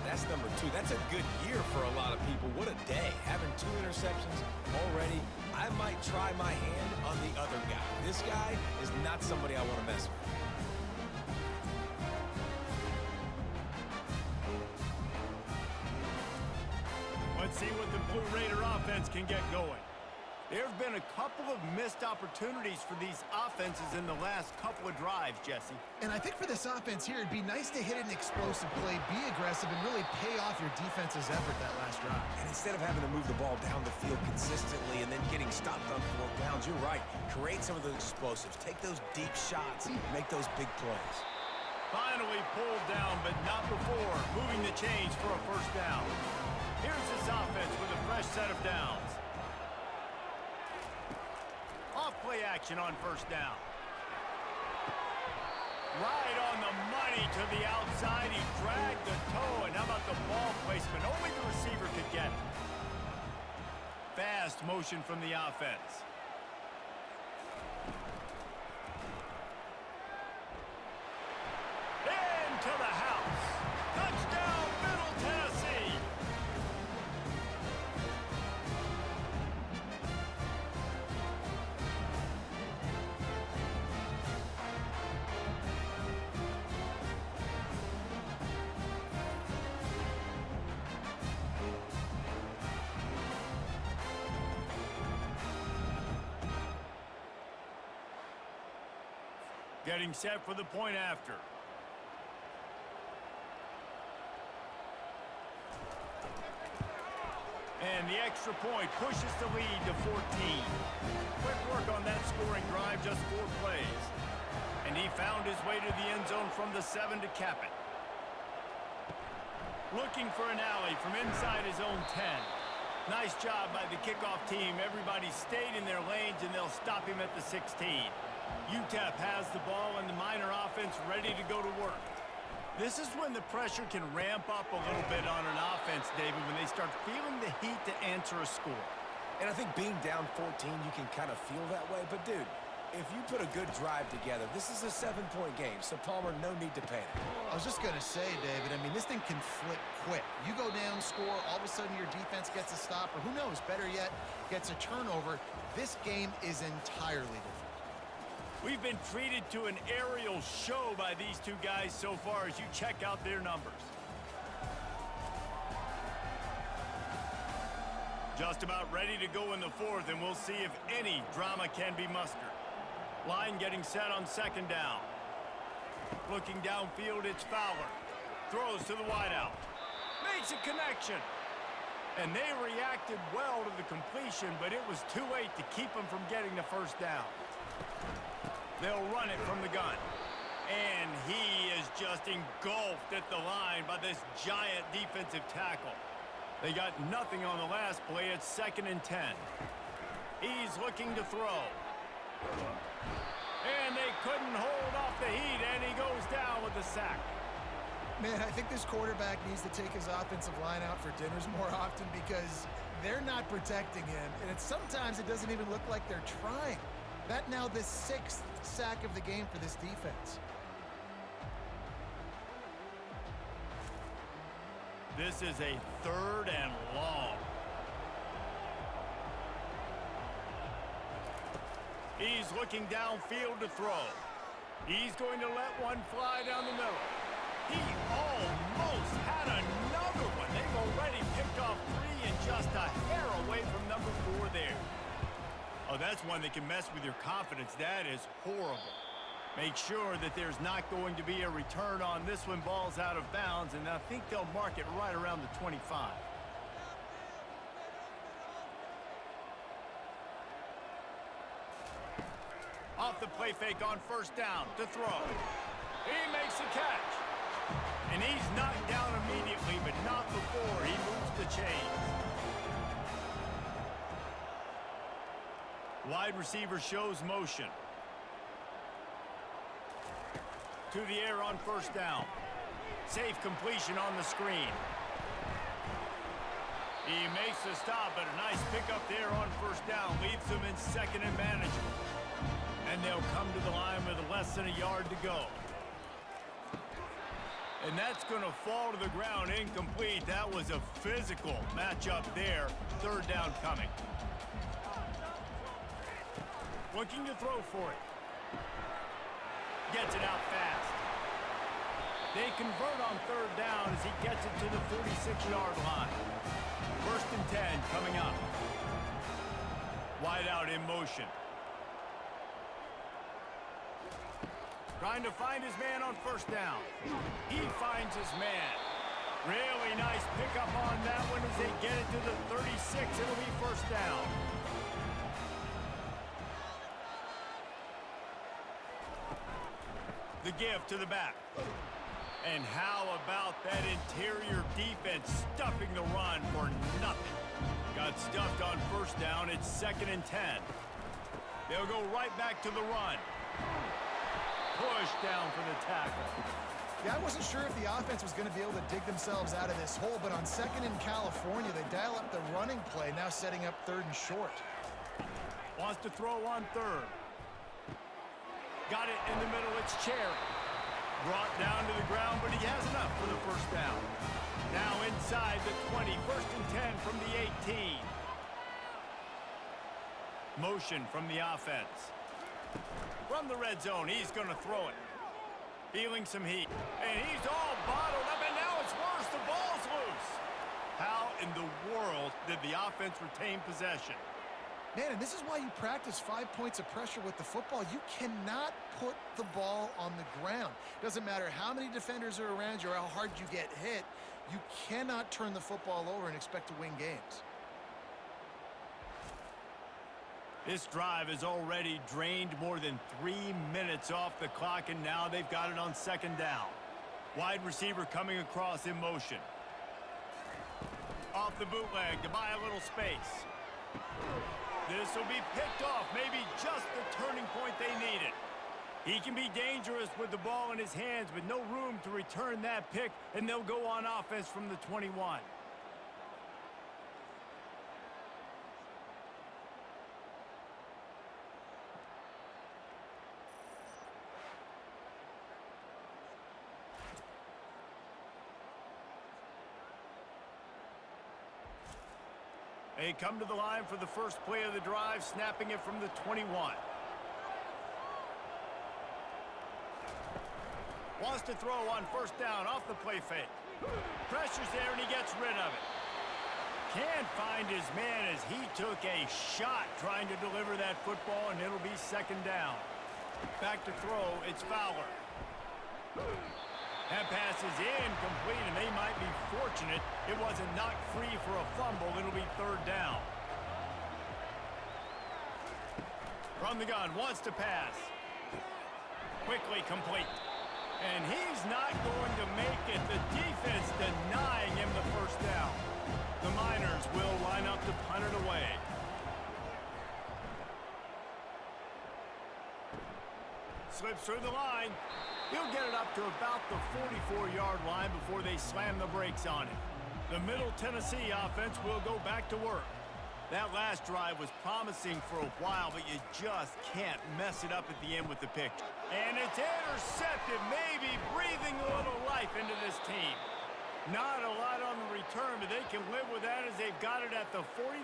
That's number 2. That's a good year for a lot of people. What a day. Having 2 interceptions already. I might try my hand on the other guy. This guy is not somebody I want to mess with. Let's see what the Blue Raider offense can get going. There have been a couple of missed opportunities for these offenses in the last couple of drives, Jesse. And I think for this offense here, it'd be nice to hit an explosive play, be aggressive, and really pay off your defense's effort that last drive. And instead of having to move the ball down the field consistently and then getting stopped on 4th downs, you're right. Create some of those explosives. Take those deep shots. Make those big plays. Finally pulled down, but not before moving the chains for a 1st down. Here's this offense with a fresh set of downs. Off-play action on 1st down. Right on the money to the outside. He dragged the toe, and how about the ball placement? Only the receiver could get it. Fast motion from the offense. Into the house. Touchdown, Middle Tennessee. Getting set for the point after. And the extra point pushes the lead to 14. Quick work on that scoring drive, just 4 plays. And he found his way to the end zone from the 7 to cap it. Looking for an alley from inside his own 10. Nice job by the kickoff team. Everybody stayed in their lanes, and they'll stop him at the 16. UTEP has the ball, and the Miner offense ready to go to work. This is when the pressure can ramp up a little bit on an offense, David, when they start feeling the heat to answer a score. And I think being down 14, you can kind of feel that way. But, dude, if you put a good drive together, this is a 7-point game. So, Palmer, no need to panic. I was just going to say, David, I mean, this thing can flip quick. You go down, score, all of a sudden your defense gets a stop, or who knows, better yet, gets a turnover. This game is entirely different. We've been treated to an aerial show by these two guys so far as you check out their numbers. Just about ready to go in the 4th, and we'll see if any drama can be mustered. Line getting set on 2nd down. Looking downfield, it's Fowler. Throws to the wideout. Makes a connection. And they reacted well to the completion, but it was too late to keep them from getting the 1st down. They'll run it from the gun. And he is just engulfed at the line by this giant defensive tackle. They got nothing on the last play. It's 2nd and 10. He's looking to throw. And they couldn't hold off the heat, and he goes down with the sack. Man, I think this quarterback needs to take his offensive line out for dinners more often because they're not protecting him. And sometimes it doesn't even look like they're trying. That now the 6th sack of the game for this defense. This is a 3rd and long. He's looking downfield to throw. He's going to let one fly down the middle. He almost had another one. They've already picked off 3 and just a hair away from number 4 there. Oh, that's one that can mess with your confidence. That is horrible. Make sure that there's not going to be a return on this one. Ball's out of bounds, and I think they'll mark it right around the 25. Off the play fake on first down to throw. He makes the catch. And he's knocked down immediately, but not before he moves the chains. Wide receiver shows motion. To the air on first down. Safe completion on the screen. He makes the stop, but a nice pickup there on first down. Leaves them in second and manageable. And they'll come to the line with less than a yard to go. And that's going to fall to the ground incomplete. That was a physical matchup there. Third down coming. Looking to throw for it. Gets it out fast. They convert on third down as he gets it to the 46-yard line. First and 10 coming up. Wide out in motion. Trying to find his man on first down. He finds his man. Really nice pickup on that one as they get it to the 36. It'll be first down. The give to the back. And how about that interior defense stuffing the run for nothing? Got stuffed on first down. It's second and 10. They'll go right back to the run. Push down for the tackle. Yeah, I wasn't sure if the offense was going to be able to dig themselves out of this hole, but on second in California, they dial up the running play, now setting up third and short. Wants to throw on third. Got it in the middle. It's Cherry. Brought down to the ground, but he has enough for the first down. Now inside the 20. First and 10 from the 18. Motion from the offense. From the red zone, he's going to throw it. Feeling some heat. And he's all bottled up, and now it's worse. The ball's loose. How in the world did the offense retain possession? Man, and this is why you practice 5 points of pressure with the football. You cannot put the ball on the ground. Doesn't matter how many defenders are around you or how hard you get hit. You cannot turn the football over and expect to win games. This drive has already drained more than 3 minutes off the clock, and now they've got it on second down. Wide receiver coming across in motion. Off the bootleg to buy a little space. This will be picked off, maybe just the turning point they needed. He can be dangerous with the ball in his hands, but no room to return that pick, and they'll go on offense from the 21. They come to the line for the first play of the drive, snapping it from the 21. Wants to throw on first down off the play fake. Pressure's there and he gets rid of it. Can't find his man as he took a shot trying to deliver that football, and it'll be second down. Back to throw, it's Fowler. That pass is incomplete, and they might be fortunate it wasn't knocked free for a fumble. It'll be third down. From the gun, wants to pass. Quickly complete. And he's not going to make it. The defense denying him the first down. The Miners will line up to punt it away. Slips through the line. He'll get it up to about the 44-yard line before they slam the brakes on it. The Middle Tennessee offense will go back to work. That last drive was promising for a while, but you just can't mess it up at the end with the picture. And it's intercepted, maybe breathing a little life into this team. Not a lot on the return, but they can live with that as they've got it at the 49.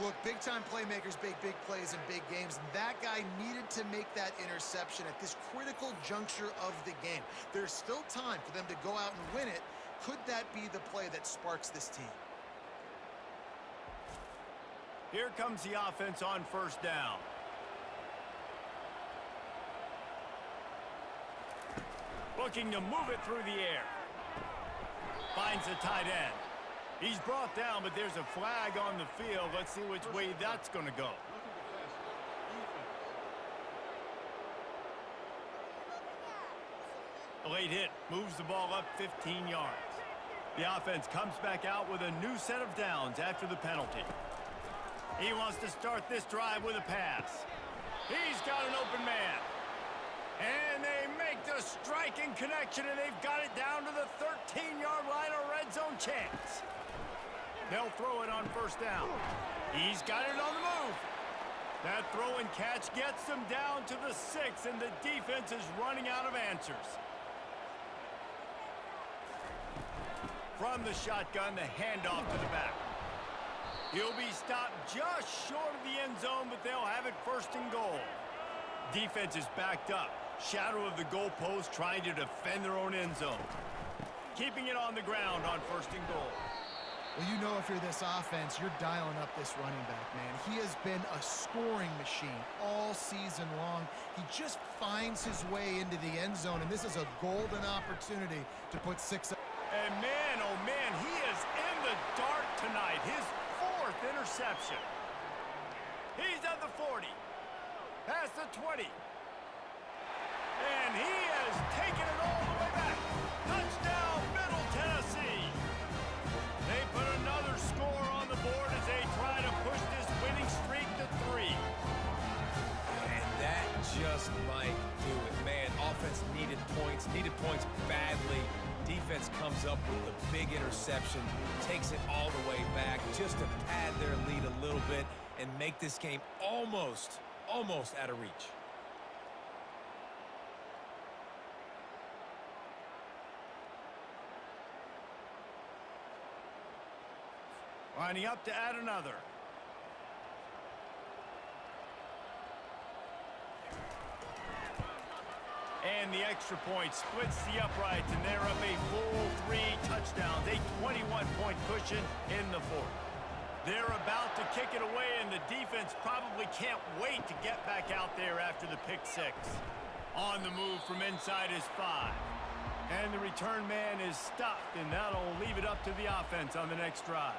Look, big-time playmakers make big plays in big games, and that guy needed to make that interception at this critical juncture of the game. There's still time for them to go out and win it. Could that be the play that sparks this team? Here comes the offense on first down. Looking to move it through the air. Finds the tight end. He's brought down, but there's a flag on the field. Let's see which way that's going to go. A late hit moves the ball up 15 yards. The offense comes back out with a new set of downs after the penalty. He wants to start this drive with a pass. He's got an open man. And they make the striking connection, and they've got it down to the 13-yard line, a red zone chance. They'll throw it on first down. He's got it on the move. That throw and catch gets them down to the 6, and the defense is running out of answers. From the shotgun, the handoff to the back. He'll be stopped just short of the end zone, but they'll have it first and goal. Defense is backed up. Shadow of the goalpost, trying to defend their own end zone. Keeping it on the ground on first and goal. Well, you know if you're this offense, you're dialing up this running back, man. He has been a scoring machine all season long. He just finds his way into the end zone, and this is a golden opportunity to put 6 up. And man, oh man, he is in the dark tonight. His 4th interception. He's at the 40. Past the 20. And he has taken it all the way back. Touchdown, Middle Tennessee. They put another score on the board as they try to push this winning streak to 3. And that just might do it. Man, offense needed points badly. Defense comes up with the big interception, takes it all the way back just to pad their lead a little bit and make this game almost out of reach. Lining up to add another. And the extra point splits the uprights, and they're up a full 3 touchdowns, a 21-point cushion in the 4th. They're about to kick it away, and the defense probably can't wait to get back out there after the pick 6. On the move from inside is 5. And the return man is stopped, and that'll leave it up to the offense on the next drive.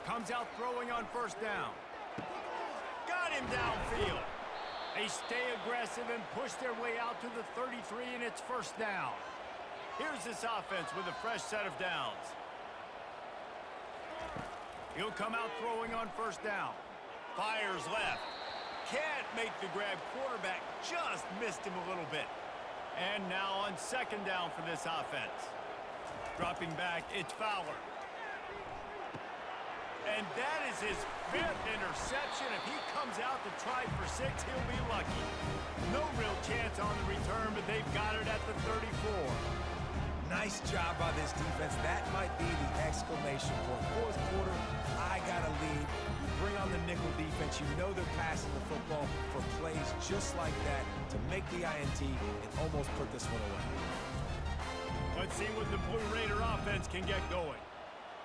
Comes out throwing on first down. Got him downfield. They stay aggressive and push their way out to the 33, and it's first down. Here's this offense with a fresh set of downs. He'll come out throwing on first down. Fires left. Can't make the grab. Quarterback just missed him a little bit. And now on second down for this offense. Dropping back, it's Fowler. And that is his 5th interception. If he comes out to try for 6, he'll be lucky. No real chance on the return, but they've got it at the 34. Nice job by this defense. That might be the exclamation point. 4th quarter, I got a lead. You bring on the nickel defense. You know they're passing the football for plays just like that to make the INT and almost put this one away. Let's see what the Blue Raider offense can get going.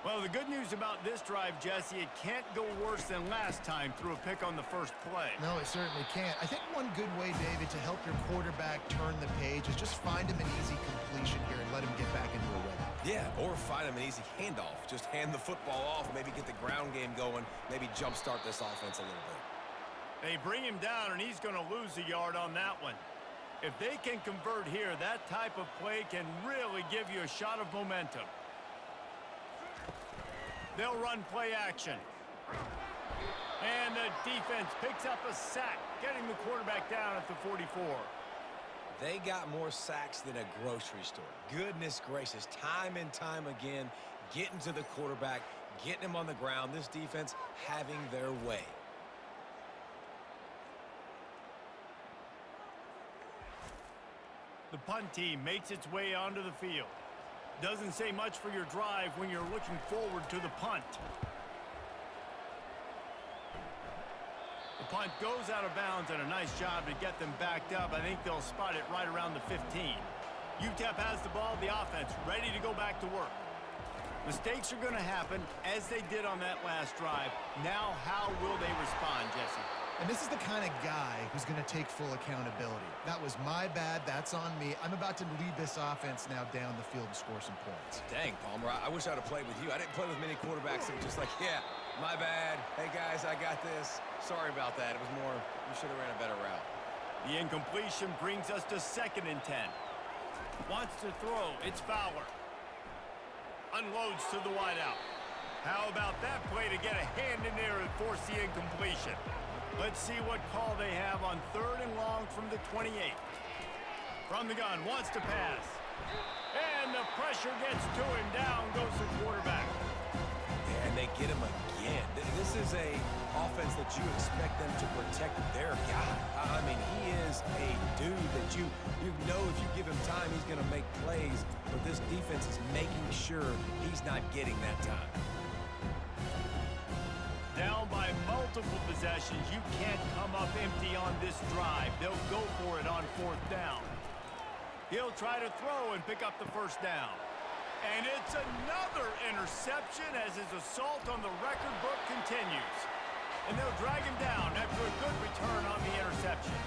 Well, the good news about this drive, Jesse, it can't go worse than last time through a pick on the first play. No, it certainly can't. I think one good way, David, to help your quarterback turn the page is just find him an easy completion here and let him get back into a rhythm. Yeah, or find him an easy handoff. Just hand the football off, maybe get the ground game going, maybe jumpstart this offense a little bit. They bring him down, and he's going to lose a yard on that one. If they can convert here, that type of play can really give you a shot of momentum. They'll run play action. And the defense picks up a sack, getting the quarterback down at the 44. They got more sacks than a grocery store. Goodness gracious, time and time again, getting to the quarterback, getting him on the ground. This defense having their way. The punt team makes its way onto the field. Doesn't say much for your drive when you're looking forward to the punt. The punt goes out of bounds, and a nice job to get them backed up. I think they'll spot it right around the 15. UTEP has the ball, the offense, ready to go back to work. Mistakes are going to happen, as they did on that last drive. Now, how will they respond, Jesse? And this is the kind of guy who's going to take full accountability. That was my bad. That's on me. I'm about to lead this offense now down the field and score some points. Dang, Palmer, I wish I'd have played with you. I didn't play with many quarterbacks that were just like, yeah, my bad. Hey, guys, I got this. Sorry about that. It was more, you should have ran a better route. The incompletion brings us to 2nd and 10. Wants to throw. It's Fowler. Unloads to the wideout. How about that play to get a hand in there and force the incompletion? Let's see what call they have on 3rd and long from the 28. From the gun, wants to pass. And the pressure gets to him. Down goes the quarterback. And they get him again. This is a offense that you expect them to protect their guy. I mean, he is a dude that you know if you give him time, he's going to make plays. But this defense is making sure he's not getting that time. Down by multiple possessions, you can't come up empty on this drive. They'll go for it on 4th down. He'll try to throw and pick up the 1st down. And it's another interception as his assault on the record book continues. And they'll drag him down after a good return on the interception.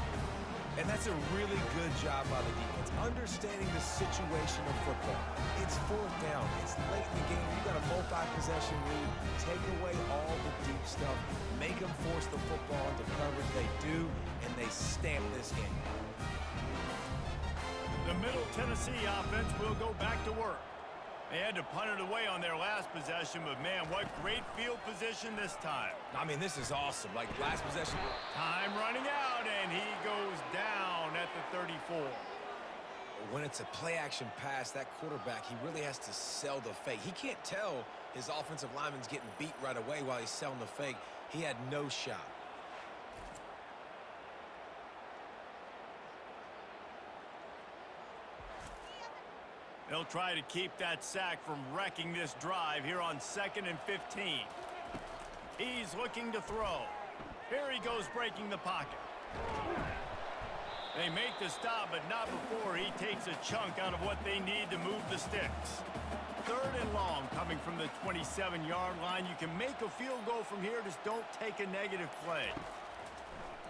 And that's a really good job by the defense, understanding the situation of football. It's 4th down. It's late in the game. You got a multi-possession lead. Take away all the deep stuff. Make them force the football into coverage. They do, and they stamp this game. The Middle Tennessee offense will go back to work. They had to punt it away on their last possession, but man, what great field position this time. I mean, this is awesome. Like, last possession. Time running out, and he goes down at the 34. When it's a play-action pass, that quarterback, he really has to sell the fake. He can't tell his offensive lineman's getting beat right away while he's selling the fake. He had no shot. They'll try to keep that sack from wrecking this drive here on 2nd and 15. He's looking to throw. Here he goes breaking the pocket. They make the stop, but not before he takes a chunk out of what they need to move the sticks. 3rd and long coming from the 27-yard line. You can make a field goal from here, just don't take a negative play.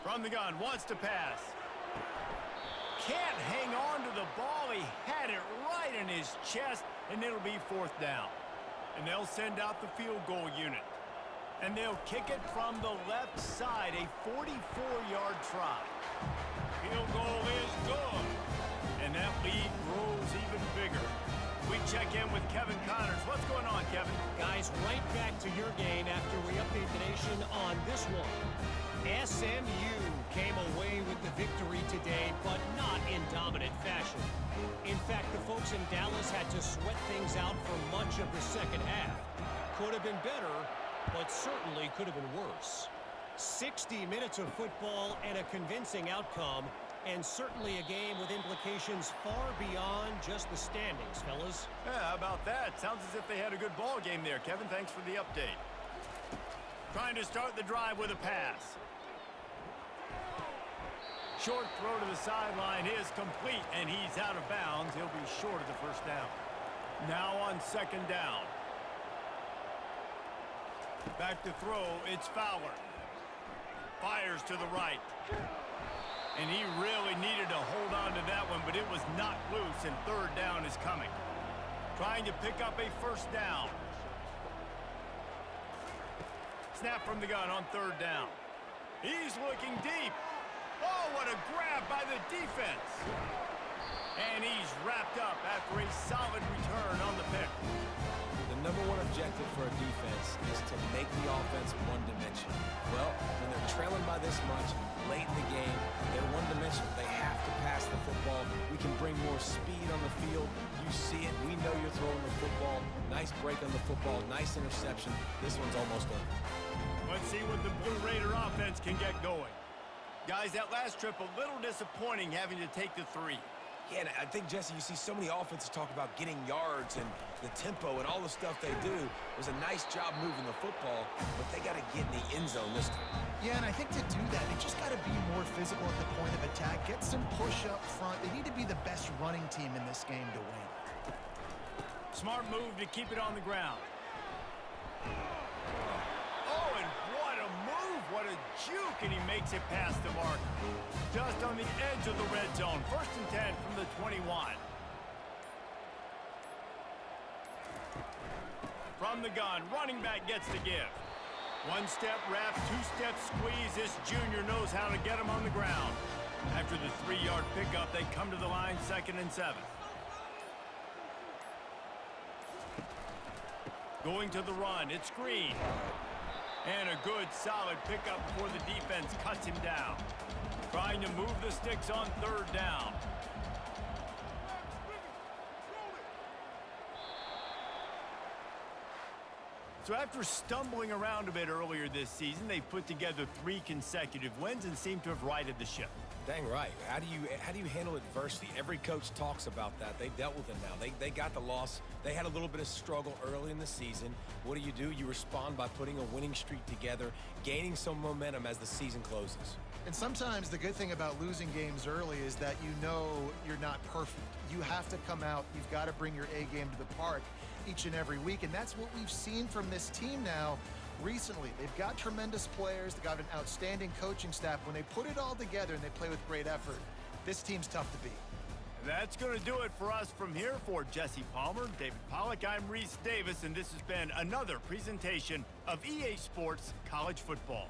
From the gun, wants to pass. Can't hang on to the ball. He had it right in his chest, and it'll be 4th down. And they'll send out the field goal unit. And they'll kick it from the left side, a 44-yard try. Field goal is good. And that lead grows even bigger. We check in with Kevin Connors. What's going on, Kevin? Guys, right back to your game after we update the nation on this one. SMU came away with the victory today, but not in dominant fashion. In fact, the folks in Dallas had to sweat things out for much of the second half. Could have been better, but certainly could have been worse. 60 minutes of football and a convincing outcome, and certainly a game with implications far beyond just the standings, fellas. Yeah, how about that? Sounds as if they had a good ball game there, Kevin. Thanks for the update. Trying to start the drive with a pass. Short throw to the sideline is complete, and he's out of bounds. He'll be short of the 1st down. Now on 2nd down. Back to throw, it's Fowler. Fires to the right. And he really needed to hold on to that one, but it was knocked loose, and 3rd down is coming. Trying to pick up a 1st down. Snap from the gun on 3rd down. He's looking deep. Oh, what a grab by the defense. And he's wrapped up after a solid return on the pick. The #1 objective for a defense is to make the offense one-dimensional. Well, when they're trailing by this much, late in the game, they're one-dimensional. They have to pass the football. We can bring more speed on the field. You see it. We know you're throwing the football. Nice break on the football. Nice interception. This one's almost over. Let's see what the Blue Raider offense can get going. Guys, that last trip, a little disappointing having to take the 3. Yeah, and I think, Jesse, you see so many offenses talk about getting yards and the tempo and all the stuff they do. It was a nice job moving the football, but they got to get in the end zone this time. Yeah, and I think to do that, they just got to be more physical at the point of attack, get some push up front. They need to be the best running team in this game to win. Smart move to keep it on the ground. Oh, and what a move, what a juke, and he makes it past the mark. Just on the edge of the red zone. 1st and 10 from the 21. From the gun, running back gets the give. 1-step wrap, 2-step squeeze. This junior knows how to get him on the ground. After the 3-yard pickup, they come to the line 2nd and 7. Going to the run, it's Green. And a good, solid pickup before the defense cuts him down. Trying to move the sticks on 3rd down. So after stumbling around a bit earlier this season, they've put together 3 consecutive wins and seem to have righted the ship. Dang right. How do you handle adversity? Every coach talks about that. They've dealt with it now. They got the loss. They had a little bit of struggle early in the season. What do? You respond by putting a winning streak together, gaining some momentum as the season closes. And sometimes the good thing about losing games early is that you know you're not perfect. You have to come out. You've got to bring your A game to the park each and every week. And that's what we've seen from this team now recently. They've got tremendous players. They've got an outstanding coaching staff. When they put it all together and they play with great effort, this team's tough to beat. That's going to do it for us from here. For Jesse Palmer, David Pollack, I'm Reese Davis, and this has been another presentation of EA Sports College Football.